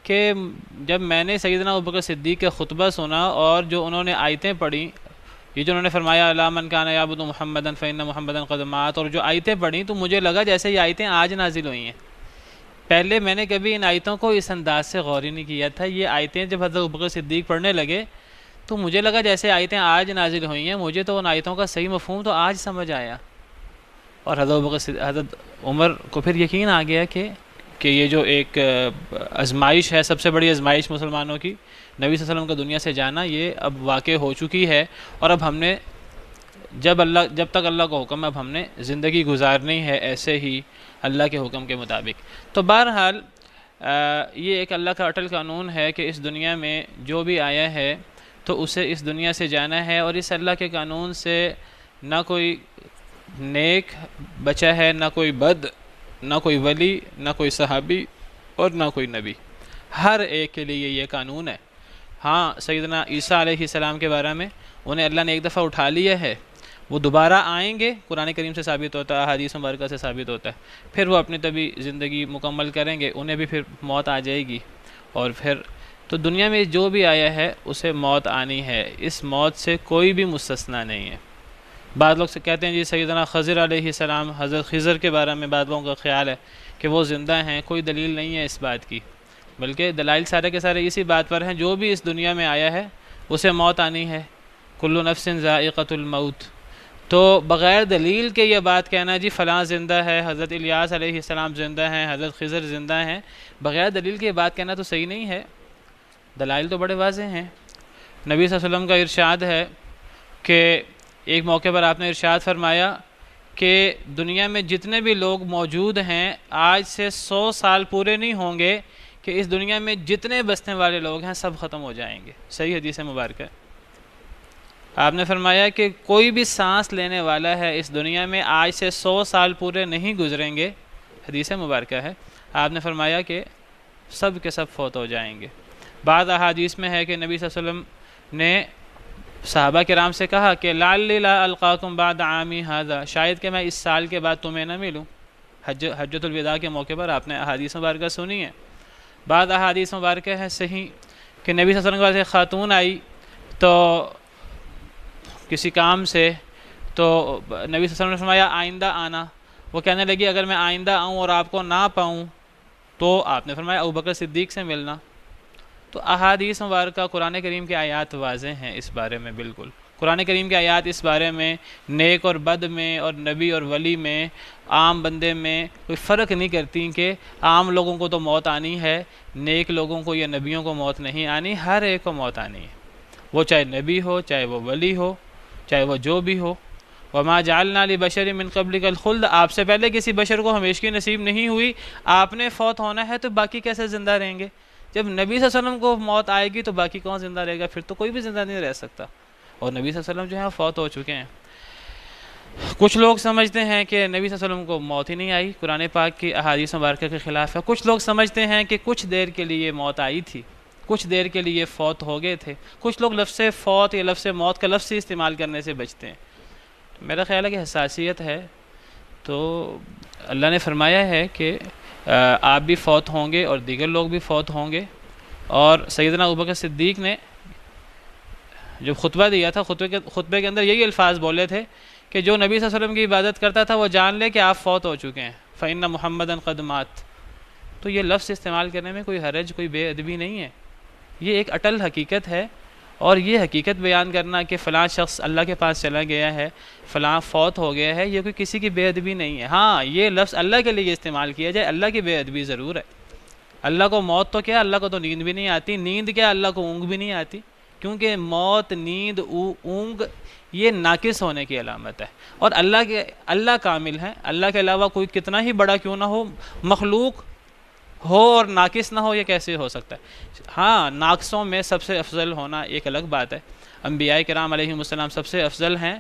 کہ جب میں نے سیدنا ابوبکر صدیق کا خطبہ سنا اور جو انہوں نے آیتیں پڑھیں، یہ جو انہوں نے فرمایا الا من کان یعبد محمدا فإن محمدا قد مات، اور جو آیتیں پڑھیں تو مجھے لگا جیسے یہ آیتیں آج نازل ہوئی ہیں. پہلے میں نے کبھی ان آیتوں کو اس انداز سے غور ہی نہیں کیا تھا. یہ آیتیں جب حضرت ابوبکر صدیق پڑھنے لگے تو مجھے لگا جیسے آیتیں آج نازل ہوئی ہیں. مجھے تو ان آیتوں کا صحیح مفہوم تو آج سمجھ آیا. اور حضرت عمر کو پھر یقین آ گیا کہ یہ جو ایک آزمائش ہے، سب سے بڑی آزمائش مسلمانوں کی، نبی صلی اللہ علیہ وسلم کا دنیا سے جانا، یہ اب واقع ہو چکی ہے. اور اب ہم نے جب تک اللہ کا حکم ہے اب ہم نے زندگی گزارنی ہے ایسے ہی اللہ کے حکم کے مطابق. تو بہرحال یہ ایک اللہ کا اٹل قانون ہے کہ اس دنیا میں جو بھی آیا ہے تو اسے اس دنیا سے جانا ہے، اور اس اللہ کے قانون سے نہ کوئی نیک بچا ہے، نہ کوئی بد، نہ کوئی ولی، نہ کوئی صحابی اور نہ کوئی نبی، ہر ایک کے لیے یہ قانون ہے۔ ہاں سیدنا عیسیٰ علیہ السلام کے بارے میں انہیں اللہ نے ایک دفعہ اٹھا لیا ہے، وہ دوبارہ آئیں گے، قرآن کریم سے ثابت ہوتا ہے، احادیث مبارکہ سے ثابت ہوتا ہے، پھر وہ اپنی طبی زندگی مکمل کریں گے، انہیں بھی پھر موت آ جائے گی، اور پھر تو دنیا میں جو بھی آیا ہے اسے موت آنی ہے، اس موت سے کوئی بھی مستثنا نہیں ہے۔ بعض لوگ سے کہتے ہیں جی سیدنا خضر علیہ السلام، حضرت خضر کے بارے میں بعض لوگوں کا خیال ہے کہ وہ زندہ ہیں، کوئی دلیل نہیں ہے اس بات کی، بلکہ دلائل سارے کے سارے اسی بات پر ہیں، جو بھی اس دنیا میں آیا ہے اسے موت آنی ہے، کل نفس ذائقۃ الموت۔ تو بغیر دلیل کے یہ بات کہنا جی فلاں زندہ ہے، حضرت الیاس علیہ السلام زندہ ہیں، حضرت خضر زندہ ہیں، بغیر دلیل کے یہ بات کہنا تو صحیح نہیں ہے۔ دلائل تو بڑے واضح ہیں۔ نبی صلی اللہ علیہ وسلم کا ارشاد ہے کہ ایک موقع پر آپ نے ارشاد فرمایا کہ دنیا میں جتنے بھی لوگ موجود ہیں آج سے 100 سال پورے نہیں ہوں گے کہ اس دنیا میں جتنے بسنے والے لوگ ہیں سب ختم ہو جائیں گے۔ صحیح حدیث مبارکہ ہے۔ آپ نے فرمایا کہ کوئی بھی سانس لینے والا ہے اس دنیا میں آج سے 100 سال پورے نہیں گزریں گے، حدیث مبارکہ ہے، آپ نے فرمایا کہ سب کے سب فوت ہو جائیں گے۔ بعض احادیث میں ہے کہ نبی صلی اللہ علیہ وسلم نے صحابہ کرام سے کہا کہ لعلی لا القاکم بعد عامی ھذا، شاید کہ میں اس سال کے بعد تمہیں نہ ملوں۔ حجۃ الوداع کے موقع پر آپ نے احادیث مبارکہ سنی ہے۔ بعض احادیث مبارکہ ہے صحیح کہ نبی صلی اللہ علیہ وسلم کے پاس ایک خاتون آئی تو کسی کام سے، تو نبی صلی اللہ علیہ وسلم نے فرمایا آئندہ آنا۔ وہ کہنے لگی اگر میں آئندہ آؤں اور آپ کو نہ پاؤں تو آپ نے فرمایا ابوبکر صدیق سے ملنا۔ تو احادیث مبارکہ قرآن کریم کی آیات واضح ہیں اس بارے میں، بالکل قرآن کریم کی آیات اس بارے میں نیک اور بد میں اور نبی اور ولی میں، عام بندے میں کوئی فرق نہیں کرتی کہ عام لوگوں کو تو موت آنی ہے، نیک لوگوں کو یا نبیوں کو موت نہیں آنی، ہر ایک کو موت آنی ہے، وہ چاہے نبی ہو، چاہے وہ ولی ہو، چاہے وہ جو بھی ہو۔ وما جعلنا لبشر من قبلک الخلد، آپ سے پہلے کسی بشر کو ہمیشگی نصیب نہیں ہوئی، آپ نے فوت ہونا ہے تو باقی کیسے زندہ رہیں گے؟ جب نبی صلی اللہ علیہ وسلم کو موت آئے گی تو باقی کون زندہ رہے گا؟ پھر تو کوئی بھی زندہ نہیں رہ سکتا، اور نبی صلی اللہ علیہ وسلم جو ہیں فوت ہو چکے ہیں۔ کچھ لوگ سمجھتے ہیں کہ نبی صلی اللہ علیہ وسلم کو موت ہی نہیں آئی، قرآن پاک کی احادیث مبارکہ کے خلاف ہے۔ کچھ لوگ سمجھتے ہیں کہ کچھ دیر کے لیے موت آئی تھی، کچھ دیر کے لیے فوت ہو گئے تھے۔ کچھ لوگ لفظ فوت یا لفظ موت کا لفظ استعمال کرنے سے بچتے ہیں۔ میرا خیال ہے کہ حساسیت ہے، تو اللہ نے فرمایا ہے کہ آپ بھی فوت ہوں گے اور دیگر لوگ بھی فوت ہوں گے۔ اور سیدنا ابوبکر صدیق نے جو خطبہ دیا تھا، خطبے کے اندر یہی الفاظ بولے تھے کہ جو نبی صلی اللہ علیہ وسلم کی عبادت کرتا تھا وہ جان لے کہ آپ فوت ہو چکے ہیں، فَإِنَّ مُحَمَّدًا قَدْ مَاتَ۔ تو یہ لفظ استعمال کرنے میں کوئی حرج، کوئی بے ادبی نہیں ہے، یہ ایک اٹل حقیقت ہے، اور یہ حقیقت بیان کرنا کہ فلاں شخص اللہ کے پاس چلا گیا ہے، فلاں فوت ہو گیا ہے، یہ کوئی کسی کی بے ادبی نہیں ہے۔ ہاں یہ لفظ اللہ کے لیے استعمال کیا جائے، اللہ کی بے ادبی ضرور ہے۔ اللہ کو موت تو کیا، اللہ کو تو نیند بھی نہیں آتی، نیند کیا اللہ کو اونگ بھی نہیں آتی، کیونکہ موت، نیند، اونگ یہ ناقص ہونے کی علامت ہے، اور اللہ کامل ہے، اللہ کے علاوہ کوئی کتنا ہی بڑا کیوں نہ ہو مخلوق ہو اور ناقص نہ ہو، یہ کیسے ہو سکتا ہے؟ ہاں ناقصوں میں سب سے افضل ہونا ایک الگ بات ہے، انبیاء کرام علیہ السلام سب سے افضل ہیں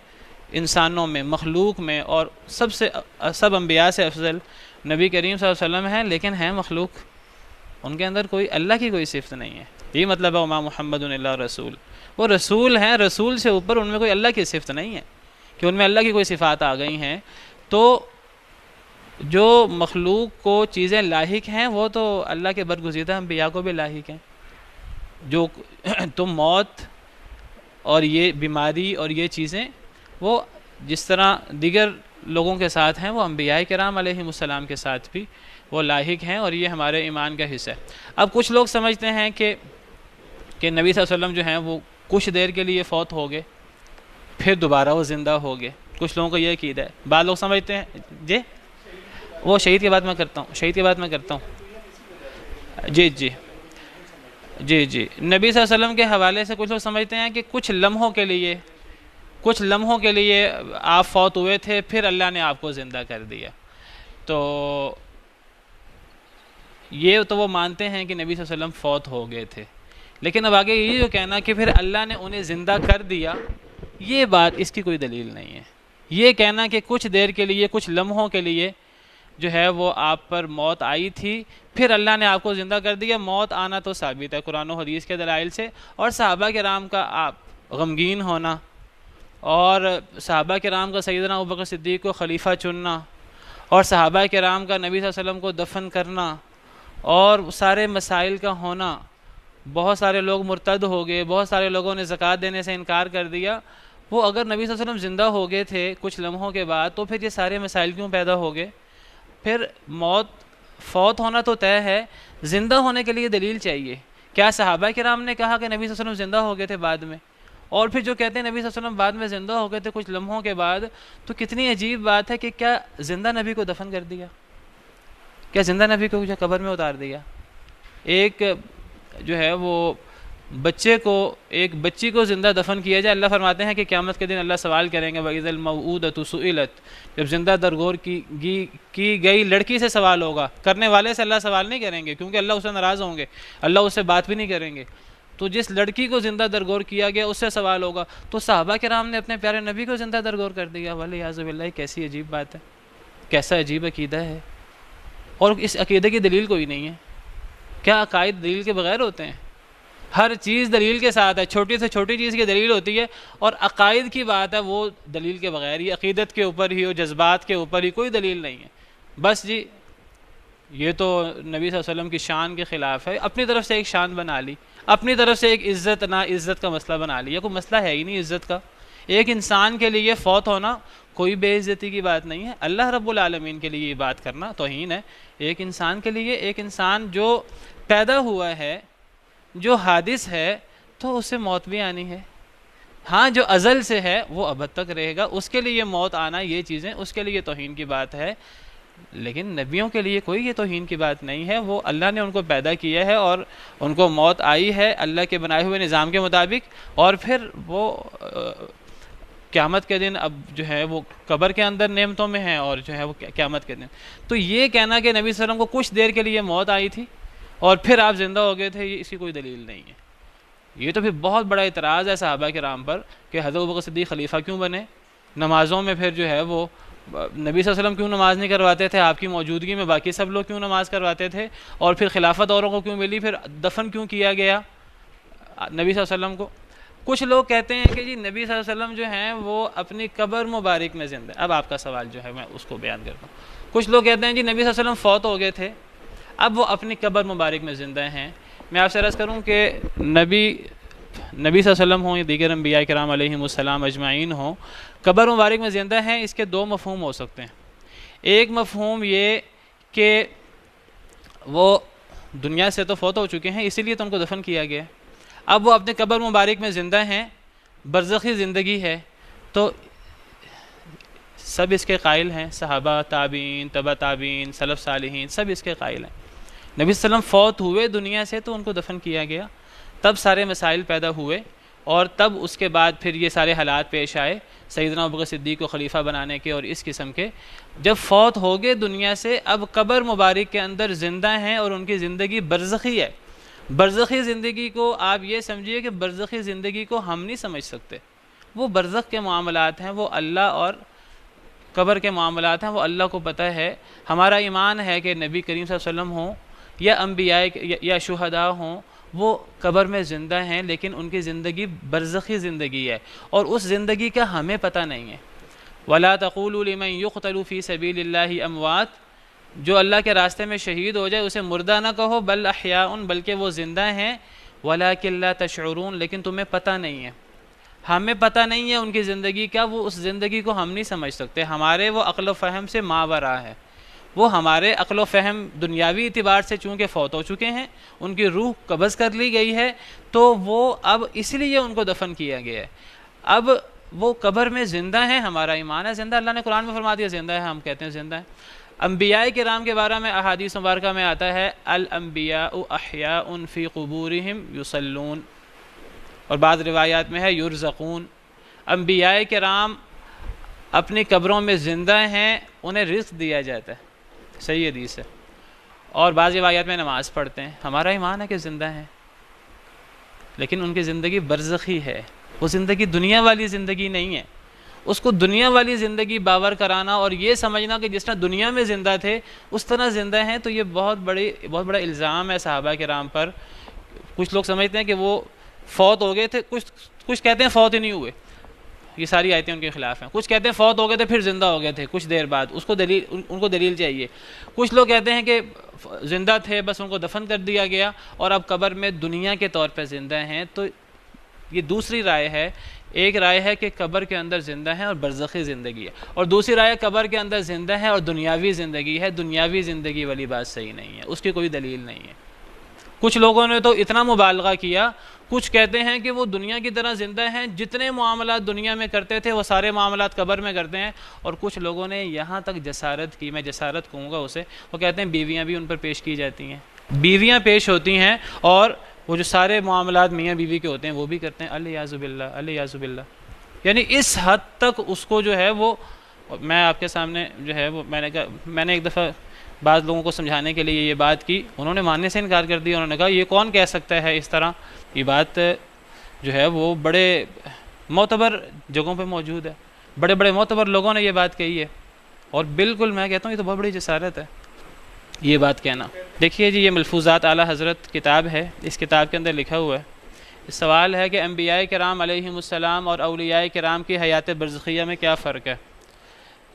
انسانوں میں، مخلوق میں، اور سب انبیاء سے افضل نبی کریم صلی اللہ علیہ وسلم ہیں، لیکن ہیں مخلوق، ان کے اندر کوئی اللہ کی کوئی صفت نہیں ہے۔ یہ مطلب ہے وما محمد الا رسول، وہ رسول ہیں، رسول سے اوپر ان میں کوئی اللہ کی صفت نہیں ہے کہ ان میں اللہ کی کوئی صفات آ گئی ہیں۔ تو جو مخلوق کو چیزیں لاحق ہیں وہ تو اللہ کے برگزیدہ انبیاء کو بھی لاحق ہیں۔ جو تم موت اور یہ بیماری اور یہ چیزیں وہ جس طرح دیگر لوگوں کے ساتھ ہیں، وہ انبیاء کرام علیہ السلام کے ساتھ بھی وہ لاحق ہیں، اور یہ ہمارے ایمان کا حصہ ہے۔ اب کچھ لوگ سمجھتے ہیں کہ نبی صلی اللہ علیہ وسلم جو ہیں وہ کچھ دیر کے لیے فوت ہو گئے، پھر دوبارہ وہ زندہ ہو گئے، کچھ لوگوں کو یہ عقیدہ ہے۔ بعض لوگ سمجھتے ہیں جی وہ شہید کی بات میں کرتا ہوں، شہید کی بات میں کرتا ہوں جی جی جی جی نبی صلی اللہ علیہ وسلم کے حوالے سے کچھ لوگ سمجھتے ہیں کہ کچھ لمحوں کے لیے آپ فوت ہوئے تھے، پھر اللہ نے آپ کو زندہ کر دیا۔ تو یہ تو وہ مانتے ہیں کہ نبی صلی اللہ علیہ وسلم فوت ہو گئے تھے، لیکن اب آگے یہ جو کہنا کہ پھر اللہ نے انہیں زندہ کر دیا، یہ بات اس کی کوئی دلیل نہیں ہے، یہ کہنا کہ کچھ دیر کے لیے، کچھ لمحوں کے لیے جو ہے وہ آپ پر موت آئی تھی، پھر اللہ نے آپ کو زندہ کر دیا، موت آنا تو ثابت ہے قرآن و حدیث کے دلائل سے۔ اور صحابہ کرام کا آپ غمگین ہونا، اور صحابہ کرام کا سیدنا ابوبکر صدیق کو خلیفہ چننا، اور صحابہ کرام کا نبی صلی اللہ علیہ وسلم کو دفن کرنا، اور سارے مسائل کا ہونا، بہت سارے لوگ مرتد ہو گئے، بہت سارے لوگوں نے زکوٰۃ دینے سے انکار کر دیا، وہ اگر نبی صلی اللہ علیہ وسلم زندہ ہو گئے تھے کچھ لمحوں کے بعد تو پھر یہ سارے مسائل کیوں پیدا ہو گئے؟ پھر فوت ہونا تو طے ہے، زندہ ہونے کے لیے دلیل چاہیے۔ کیا صحابہ کرام نے کہا کہ نبی صلی اللہ علیہ وسلم زندہ ہو گئے تھے بعد میں؟ اور پھر جو کہتے ہیں نبی صلی اللہ علیہ وسلم بعد میں زندہ ہو گئے تھے کچھ لمحوں کے بعد، تو کتنی عجیب بات ہے کہ کیا زندہ نبی کو دفن کر دیا؟ کیا زندہ نبی کو قبر میں اتار دیا؟ ایک جو ہے وہ ایک بچی کو زندہ دفن کیا جائے، اللہ فرماتے ہیں کہ قیامت کے دن اللہ سوال کریں گے وَإِذَا الْمَوْءُودَةُ سُئِلَتْ، جب زندہ درگور کی گئی لڑکی سے سوال ہوگا، کرنے والے سے اللہ سوال نہیں کریں گے کیونکہ اللہ اس سے ناراض ہوں گے، اللہ اس سے بات بھی نہیں کریں گے، تو جس لڑکی کو زندہ درگور کیا گیا اس سے سوال ہوگا۔ تو صحابہ کرام نے اپنے پیارے نبی کو زندہ درگور کر دیا، وَالْعِيَاذُ بِاللَّهِ، کیسی عجیب بات ہے، کیسا عجیب عقیدہ ہے، اور اس عقیدے کی دلیل کوئی نہیں ہے۔ کیا عقائد دلیل کے بغیر ہوتے ہیں؟ ہر چیز دلیل کے ساتھ ہے، چھوٹی سے چھوٹی چیز کی دلیل ہوتی ہے، اور عقائد کی بات ہے وہ دلیل کے بغیر ہی، عقیدت کے اوپر ہی اور جذبات کے اوپر ہی، کوئی دلیل نہیں ہے۔ بس جی یہ تو نبی صلی اللہ علیہ وسلم کی شان کے خلاف ہے، اپنی طرف سے ایک شان بنا لی، اپنی طرف سے ایک عزت نا عزت کا مسئلہ بنا لیا، کوئی مسئلہ ہے ہی نہیں عزت کا۔ ایک انسان کے لیے فوت ہونا کوئی بے عزتی کی بات نہیں ہے، اللہ رب العالمین کے لیے یہ بات کرنا توہین ہے۔ ایک انسان کے لیے، ایک انسان جو پیدا ہوا ہے، جو حادث ہے، تو اسے موت بھی آنی ہے۔ ہاں جو ازل سے ہے وہ ابد تک رہے گا، اس کے لیے موت آنا یہ چیزیں اس کے لیے توہین کی بات ہے، لیکن نبیوں کے لیے کوئی یہ توہین کی بات نہیں ہے۔ وہ اللہ نے ان کو پیدا کیا ہے اور ان کو موت آئی ہے اللہ کے بنائے ہوئے نظام کے مطابق، اور پھر وہ قیامت کے دن اب جو ہے وہ قبر کے اندر نعمتوں میں ہیں، اور جو ہے وہ قیامت کے دن۔ تو یہ کہنا کہ نبی صلی اللہ علیہ وسلم کو کچھ دیر کے لیے موت آئی تھی اور پھر آپ زندہ ہو گئے تھے، یہ اس کی کوئی دلیل نہیں ہے۔ یہ تو پھر بہت بڑا اعتراض ہے صحابہ کرام پر کہ حضرت ابوبکر صدیق خلیفہ کیوں بنے، نمازوں میں پھر جو ہے وہ نبی صلی اللہ علیہ وسلم کیوں نماز نہیں کرواتے تھے، آپ کی موجودگی میں باقی سب لوگ کیوں نماز کرواتے تھے، اور پھر خلافت اوروں کو کیوں ملی، پھر دفن کیوں کیا گیا نبی صلی اللہ علیہ وسلم کو۔ کچھ لوگ کہتے ہیں کہ جی نبی صلی اللہ علیہ وسلم جو ہیں وہ اپنی قبر مبارک میں زندہ ہیں۔ اب آپ کا سوال جو ہے میں اس کو بیان کرتا ہوں۔ کچھ لوگ کہتے ہیں جی نبی صلی اللہ علیہ وسلم فوت ہو گئے تھے، اب وہ اپنی قبر مبارک میں زندہ ہیں۔ میں آپ سے عرض کروں کہ نبی صلی اللہ علیہ وسلم ہوں یا دیگر انبیاء کرام علیہم السلام اجمعین ہوں، قبر مبارک میں زندہ ہیں، اس کے دو مفہوم ہو سکتے ہیں۔ ایک مفہوم یہ کہ وہ دنیا سے تو فوت ہو چکے ہیں، اسی لیے تو ان کو دفن کیا گیا، اب وہ اپنے قبر مبارک میں زندہ ہیں، برزخی زندگی ہے، تو سب اس کے قائل ہیں، صحابہ، تابعین، تبع تابعین، سلف صالحین، سب اس کے قائل ہیں۔ نبی صلی اللہ علیہ وسلم فوت ہوئے دنیا سے تو ان کو دفن کیا گیا، تب سارے مسائل پیدا ہوئے، اور تب اس کے بعد پھر یہ سارے حالات پیش آئے سیدنا ابوبکر صدیق کو خلیفہ بنانے کے اور اس قسم کے۔ جب فوت ہو گئے دنیا سے، اب قبر مبارک کے اندر زندہ ہیں اور ان کی زندگی برزخی ہے۔ برزخی زندگی کو آپ یہ سمجھیے کہ برزخی زندگی کو ہم نہیں سمجھ سکتے، وہ برزخ کے معاملات ہیں، وہ اللہ اور قبر کے معاملات ہیں، وہ اللہ کو پتہ ہے۔ ہمارا ایمان ہے کہ نبی کریم صلی اللہ علیہ وسلم ہوں یا انبیاء یا شہداء ہوں، وہ قبر میں زندہ ہیں، لیکن ان کی زندگی برزخی زندگی ہے، اور اس زندگی کا ہمیں پتہ نہیں ہے۔ وَلَا تَقُولُوا لِمَنْ يُقْتَلُ فِي سَبِيلِ اللَّهِ أَمْوَاتٌ، جو اللہ کے راستے میں شہید ہو جائے اسے مردہ نہ کہو، بل احیاء، بلکہ وہ زندہ ہیں، وَلَكِنْ لَا تَشْعُرُونَ، لیکن تمہیں پتہ نہیں ہے، ہمیں پتہ نہیں ہے ان کی زندگی کا، وہ اس زندگی کو ہم نہیں سمجھ سکتے، ہمارے وہ عقل و فہم سے ماورا ہے، وہ ہمارے عقل و فہم دنیاوی اعتبار سے چونکہ فوت ہو چکے ہیں، ان کی روح قبض کر لی گئی ہے، تو وہ اب اس لیے ان کو دفن کیا گیا ہے۔ اب وہ قبر میں زندہ ہیں، ہمارا ایمان ہے زندہ، اللہ نے قرآن میں فرما دیا زندہ ہے، ہم کہتے ہیں زندہ ہے۔ انبیاء کرام کے بارے میں احادیث مبارکہ میں آتا ہے الانبیاء احیاء فی قبورہم یصلون، اور بعض روایات میں ہے یرزقون۔ انبیاء کرام اپنی قبروں میں زندہ ہیں، انہیں رزق دیا جاتا ہے، صحیح حدیث ہے، اور بعض روایات میں نماز پڑھتے ہیں۔ ہمارا ایمان ہے کہ زندہ ہیں، لیکن ان کی زندگی برزخی ہے، وہ زندگی دنیا والی زندگی نہیں ہے، اس کو دنیا والی زندگی باور کرانا اور یہ سمجھنا کہ جس طرح دنیا میں زندہ تھے اس طرح زندہ ہیں، تو یہ بہت بڑا الزام ہے صحابہ کرام پر۔ کچھ لوگ سمجھتے ہیں کہ وہ فوت ہو گئے تھے، کچھ کہتے ہیں فوت ہی نہیں ہوئے، یہ ساری آیتیں ان کے خلاف ہیں۔ کچھ کہتے ہیں فوت ہو گئے تھے پھر زندہ ہو گئے تھے کچھ دیر بعد، ان کو دلیل چاہیے۔ کچھ لوگ کہتے ہیں کہ زندہ تھے بس ان کو دفن کر دیا گیا اور اب قبر میں دنیا کے طور پہ زندہ ہیں، تو یہ دوسری رائے ہے۔ ایک رائے ہے کہ قبر کے اندر زندہ ہیں اور برزخی زندگی ہے، اور دوسری رائے قبر کے اندر زندہ ہے اور دنیاوی زندگی ہے۔ دنیاوی زندگی والی بات صحیح نہیں ہے، اس کی کوئی دلیل نہیں ہے۔ کچھ لوگوں نے تو اتنا مبالغہ کیا، کچھ کہتے ہیں کہ وہ دنیا کی طرح زندہ ہیں، جتنے معاملات دنیا میں کرتے تھے وہ سارے معاملات قبر میں کرتے ہیں، اور کچھ لوگوں نے یہاں تک جسارت کی، میں جسارت کہوں گا اسے، وہ کہتے ہیں بیویاں بھی ان پر پیش کی جاتی ہیں، بیویاں پیش ہوتی ہیں اور وہ جو سارے معاملات میاں بیوی کے ہوتے ہیں وہ بھی کرتے ہیں۔ الیاذ باللہ، الیاذ باللہ، یعنی اس حد تک اس کو جو ہے وہ، میں آپ کے سامنے جو ہے وہ میں نے ایک دفعہ بعض لوگوں کو سمجھانے کے لیے یہ بات کی، انہوں نے ماننے سے انکار کر دیا۔ انہوں نے کہا یہ کون کہہ سکتا ہے اس طرح، یہ بات جو ہے وہ بڑے معتبر جگہوں پہ موجود ہے، بڑے بڑے معتبر لوگوں نے یہ بات کہی ہے، اور بالکل میں کہتا ہوں یہ تو بہت بڑی جسارت ہے یہ بات کہنا۔ دیکھیے جی، یہ ملفوظات اعلیٰ حضرت کتاب ہے، اس کتاب کے اندر لکھا ہوا ہے، سوال ہے کہ انبیاء کرام علیہم السلام اور اولیاء کرام کی حیات برزخیہ میں کیا فرق ہے؟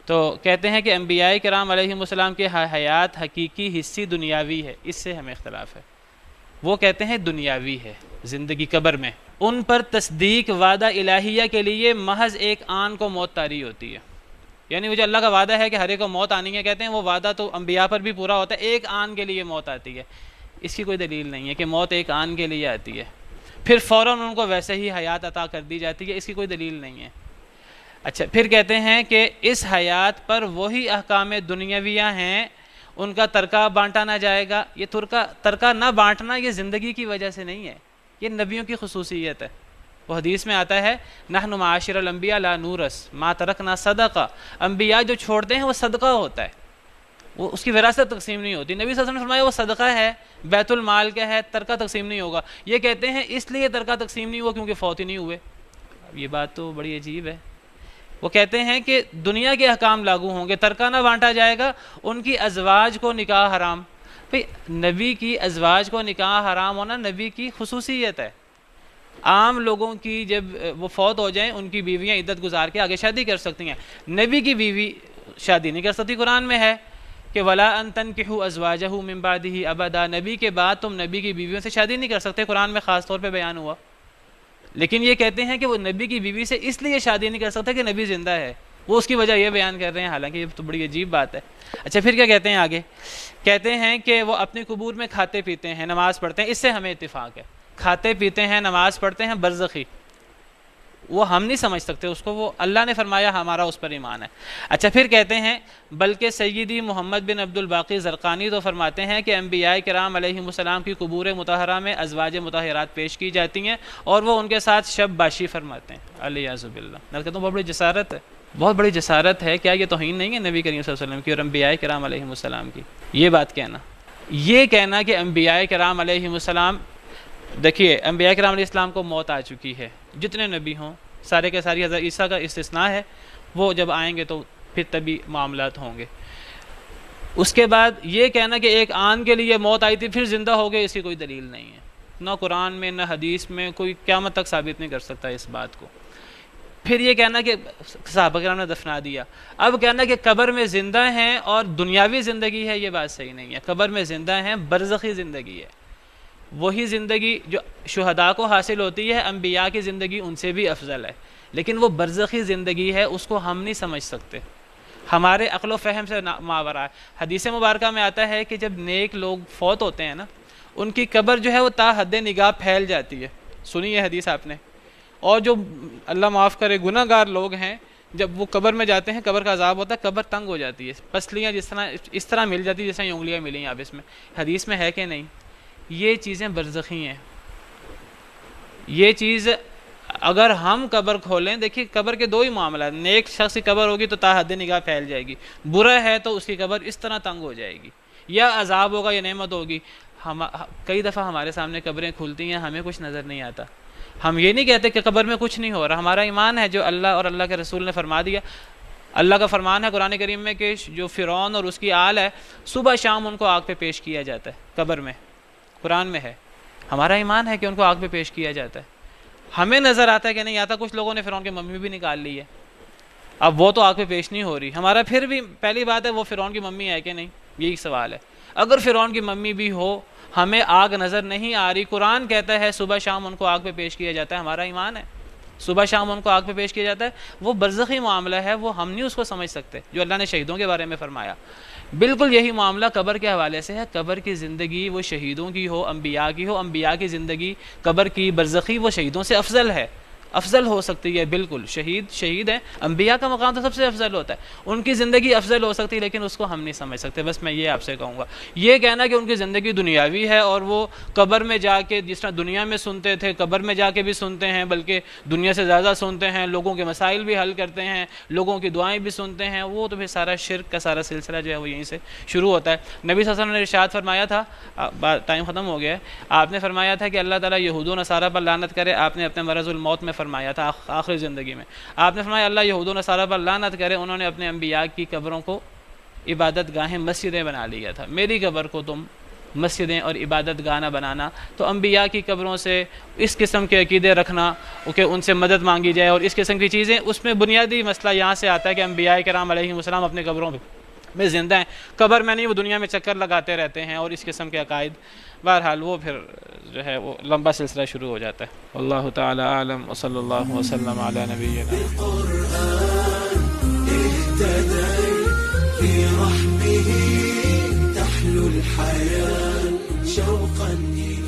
تو کہتے ہیں کہ انبیاء کرام علیہم السلام کی حیات حقیقی حصی دنیاوی ہے، اس سے ہمیں اختلاف ہے۔ وہ کہتے ہیں دنیاوی ہے زندگی قبر میں، ان پر تصدیق وعدہ الہیہ کے لیے محض ایک آن کو موت طاری ہوتی ہے، یعنی وہ جو اللہ کا وعدہ ہے کہ ہر ایک کو موت آنی ہے، کہتے ہیں وہ وعدہ تو انبیاء پر بھی پورا ہوتا ہے، ایک آن کے لیے موت آتی ہے۔ اس کی کوئی دلیل نہیں ہے کہ موت ایک آن کے لیے آتی ہے پھر فوراً ان کو ویسے ہی حیات عطا کر دی جاتی ہے، اس کی کوئی دلیل نہیں ہے۔ اچھا، پھر کہتے ہیں کہ اس حیات پر وہی احکام دنیاویہ ہیں، ان کا ترکہ بانٹا نہ جائے گا۔ یہ ترکہ نہ بانٹنا یہ زندگی کی وجہ سے نہیں ہے، یہ نبیوں کی خصوصیت ہے۔ وہ حدیث میں آتا ہے نحن معاشر الانبیاء لا نورث ما ترکنا صدقہ، انبیاء جو چھوڑتے ہیں وہ صدقہ ہوتا ہے، وہ اس کی وراثت تقسیم نہیں ہوتی۔ نبی صلی اللہ علیہ وسلم نے فرمایا وہ صدقہ ہے، بیت المال کا ہے، ترکہ تقسیم نہیں ہوگا۔ یہ کہتے ہیں اس لیے ترکہ تقسیم نہیں ہوا کیونکہ فوت ہی نہیں ہوئے۔ اب یہ بات تو بڑی عجیب ہے۔ وہ کہتے ہیں کہ دنیا کے احکام لاگو ہوں گے، ترکہ نہ بانٹا جائے گا، ان کی ازواج کو نکاح حرام۔ بھئی نبی کی ازواج کو نکاح حرام ہونا نبی کی خصوصیت ہے۔ عام لوگوں کی جب وہ فوت ہو جائیں ان کی بیویاں عدت گزار کے آگے شادی کر سکتی ہیں، نبی کی بیوی شادی نہیں کر سکتی۔ قرآن میں ہے کہ وَلَا أَن تَنْكِحُوا أَزْوَاجَهُ مِن بَعْدِهِ أَبَدًا، نبی کے بعد تم نبی کی بیویوں سے شادی نہیں کر سکتے، قرآن میں خاص طور پہ بیان ہوا۔ لیکن یہ کہتے ہیں کہ وہ نبی کی بیوی سے اس لیے شادی نہیں کر سکتے کہ نبی زندہ ہے، وہ اس کی وجہ یہ بیان کر رہے ہیں، حالانکہ یہ تو بڑی عجیب بات ہے۔ اچھا، پھر کیا کہتے ہیں آگے؟ کہتے ہیں کہ وہ اپنے قبور میں کھاتے پیتے ہیں، نماز پڑھتے ہیں، اس سے ہمیں اتفاق ہے، کھاتے پیتے ہیں، نماز پڑھتے ہیں، برزخی، وہ ہم نہیں سمجھ سکتے اس کو، وہ اللہ نے فرمایا ہمارا اس پر ایمان ہے۔ اچھا، پھر کہتے ہیں بلکہ سیدی محمد بن عبد الباقی زرقانی تو فرماتے ہیں کہ انبیاء کرام علیہم السلام کی قبور مطہرہ میں ازواج مطہرات پیش کی جاتی ہیں اور وہ ان کے ساتھ شب باشی فرماتے ہیں۔ الیاذ باللہ، میں کہتا ہوں بہت بڑی جسارت ہے، بہت بڑی جسارت ہے۔ کیا یہ توہین نہیں ہے نبی کریم صلی اللہ علیہ وسلم کی اور انبیاء کرام علیہم السلام کی؟ یہ بات کہنا کہ انبیاء کرام علیہم السلام، دیکھیے انبیاء کرام علیہ السلام کو موت آ چکی ہے، جتنے نبی ہوں سارے کے ساری، حضرت عیسیٰ کا استثناء ہے، وہ جب آئیں گے تو پھر تبھی معاملات ہوں گے۔ اس کے بعد یہ کہنا کہ ایک آن کے لیے موت آئی تھی پھر زندہ ہو گئے، اس کی کوئی دلیل نہیں ہے، نہ قرآن میں نہ حدیث میں، کوئی قیامت تک ثابت نہیں کر سکتا اس بات کو۔ پھر یہ کہنا کہ صحابہ کرام نے دفنا دیا، اب کہنا کہ قبر میں زندہ ہیں اور دنیاوی زندگی ہے، یہ بات صحیح نہیں ہے۔ قبر میں زندہ ہیں، برزخی زندگی ہے، وہی زندگی جو شہداء کو حاصل ہوتی ہے، انبیاء کی زندگی ان سے بھی افضل ہے، لیکن وہ برزخی زندگی ہے، اس کو ہم نہیں سمجھ سکتے، ہمارے عقل و فہم سے ماورا ہے۔ حدیث مبارکہ میں آتا ہے کہ جب نیک لوگ فوت ہوتے ہیں نا، ان کی قبر جو ہے وہ تا حد نگاہ پھیل جاتی ہے، سنی ہے حدیث آپ نے، اور جو اللہ معاف کرے گناہ گار لوگ ہیں، جب وہ قبر میں جاتے ہیں، قبر کا عذاب ہوتا ہے، قبر تنگ ہو جاتی ہے، پسلیاں اس طرح مل جاتی ہیں جیسے انگلیاں ملی آپ، اس میں حدیث میں ہے کہ نہیں؟ یہ چیزیں برزخی ہیں۔ یہ چیز اگر ہم قبر کھولیں، دیکھیے قبر کے دو ہی معاملات، نیک شخص کی قبر ہوگی تو تا حد نگاہ پھیل جائے گی، برا ہے تو اس کی قبر اس طرح تنگ ہو جائے گی، یا عذاب ہوگا یا نعمت ہوگی۔ کئی دفعہ ہمارے سامنے قبریں کھلتی ہیں، ہمیں کچھ نظر نہیں آتا، ہم یہ نہیں کہتے کہ قبر میں کچھ نہیں ہو رہا، ہمارا ایمان ہے جو اللہ اور اللہ کے رسول نے فرما دیا۔ اللہ کا فرمان ہے قرآن کریم میں کہ جو فرعون اور اس کی آل ہے صبح شام ان کو آگ پہ پیش کیا جاتا ہے، قبر میں، قرآن میں ہے۔ ہمارا ایمان ہے کہ ان کو آگ پہ پیش کیا جاتا ہے۔ ہمیں نظر آتا ہے کہ نہیں آتا، کچھ لوگوں نے فرعون کی ممی بھی نکال لی ہے، اب وہ تو آگ پہ پیش نہیں ہو رہی۔ ہمارا پھر بھی پہلی بات ہے وہ فرعون کی ممی ہے کہ نہیں، یہی سوال ہے۔ اگر فرعون کی ممی بھی ہو، ہمیں آگ نظر نہیں آ رہی، قرآن کہتا ہے صبح شام ان کو آگ پہ پیش کیا جاتا ہے، ہمارا ایمان ہے صبح شام ان کو آگ پہ پیش کیا جاتا ہے۔ وہ برزخی معاملہ ہے، وہ ہم نہیں اس کو سمجھ سکتے جو اللہ نے شہیدوں کے بارے میں فرمایا۔ بالکل یہی معاملہ قبر کے حوالے سے ہے۔ قبر کی زندگی وہ شہیدوں کی ہو، انبیاء کی ہو، انبیاء کی زندگی قبر کی برزخی وہ شہیدوں سے افضل ہے، افضل ہو سکتی ہے۔ بالکل شہید ہیں، انبیاء کا مقام تو سب سے افضل ہوتا ہے، ان کی زندگی افضل ہو سکتی ہے، لیکن اس کو ہم نہیں سمجھ سکتے۔ بس میں یہ آپ سے کہوں گا، یہ کہنا کہ ان کی زندگی دنیاوی ہے اور وہ قبر میں جا کے جس طرح دنیا میں سنتے تھے قبر میں جا کے بھی سنتے ہیں، بلکہ دنیا سے زیادہ سنتے ہیں، لوگوں کے مسائل بھی حل کرتے ہیں، لوگوں کی دعائیں بھی سنتے ہیں، وہ تو پھر سارا شرک کا سارا سلسلہ جو ہے وہ یہیں سے شروع ہوتا ہے۔ نبی صلی اللہ علیہ وسلم نے ارشاد فرمایا تھا، ٹائم ختم ہو گیا ہے، آپ نے فرمایا تھا کہ اللہ تعالیٰ یہود و نصارہ پر لعنت کرے۔ آپ نے اپنے مرض الموت میں فرمایا تھا، آخری زندگی میں آپ نے فرمایا اللہ یہود و نصارہ پر لعنت کرے، انہوں نے اپنے انبیاء کی قبروں کو عبادت گاہیں مسجدیں بنا لیا تھا۔ میری قبر کو تم مسجدیں اور عبادت گاہ نہ بنانا۔ تو انبیاء کی قبروں سے اس قسم کے عقیدے رکھنا کہ ان سے مدد مانگی جائے اور اس قسم کی چیزیں، اس میں بنیادی مسئلہ یہاں سے آتا ہے کہ انبیاء کرام علیہم السلام اپنے قبروں میں زندہ ہیں، قبر میں نہیں، وہ دنیا میں چکر لگاتے رہتے ہیں اور اس قسم کے عقائد۔ بہرحال وہ پھر جو ہے وہ لمبا سلسلہ شروع ہو جاتا ہے۔ اللہ تعالی عالم، وصلی اللہ وسلم علی نبینا۔ في رحمه تحلو الحياة شوقا إلى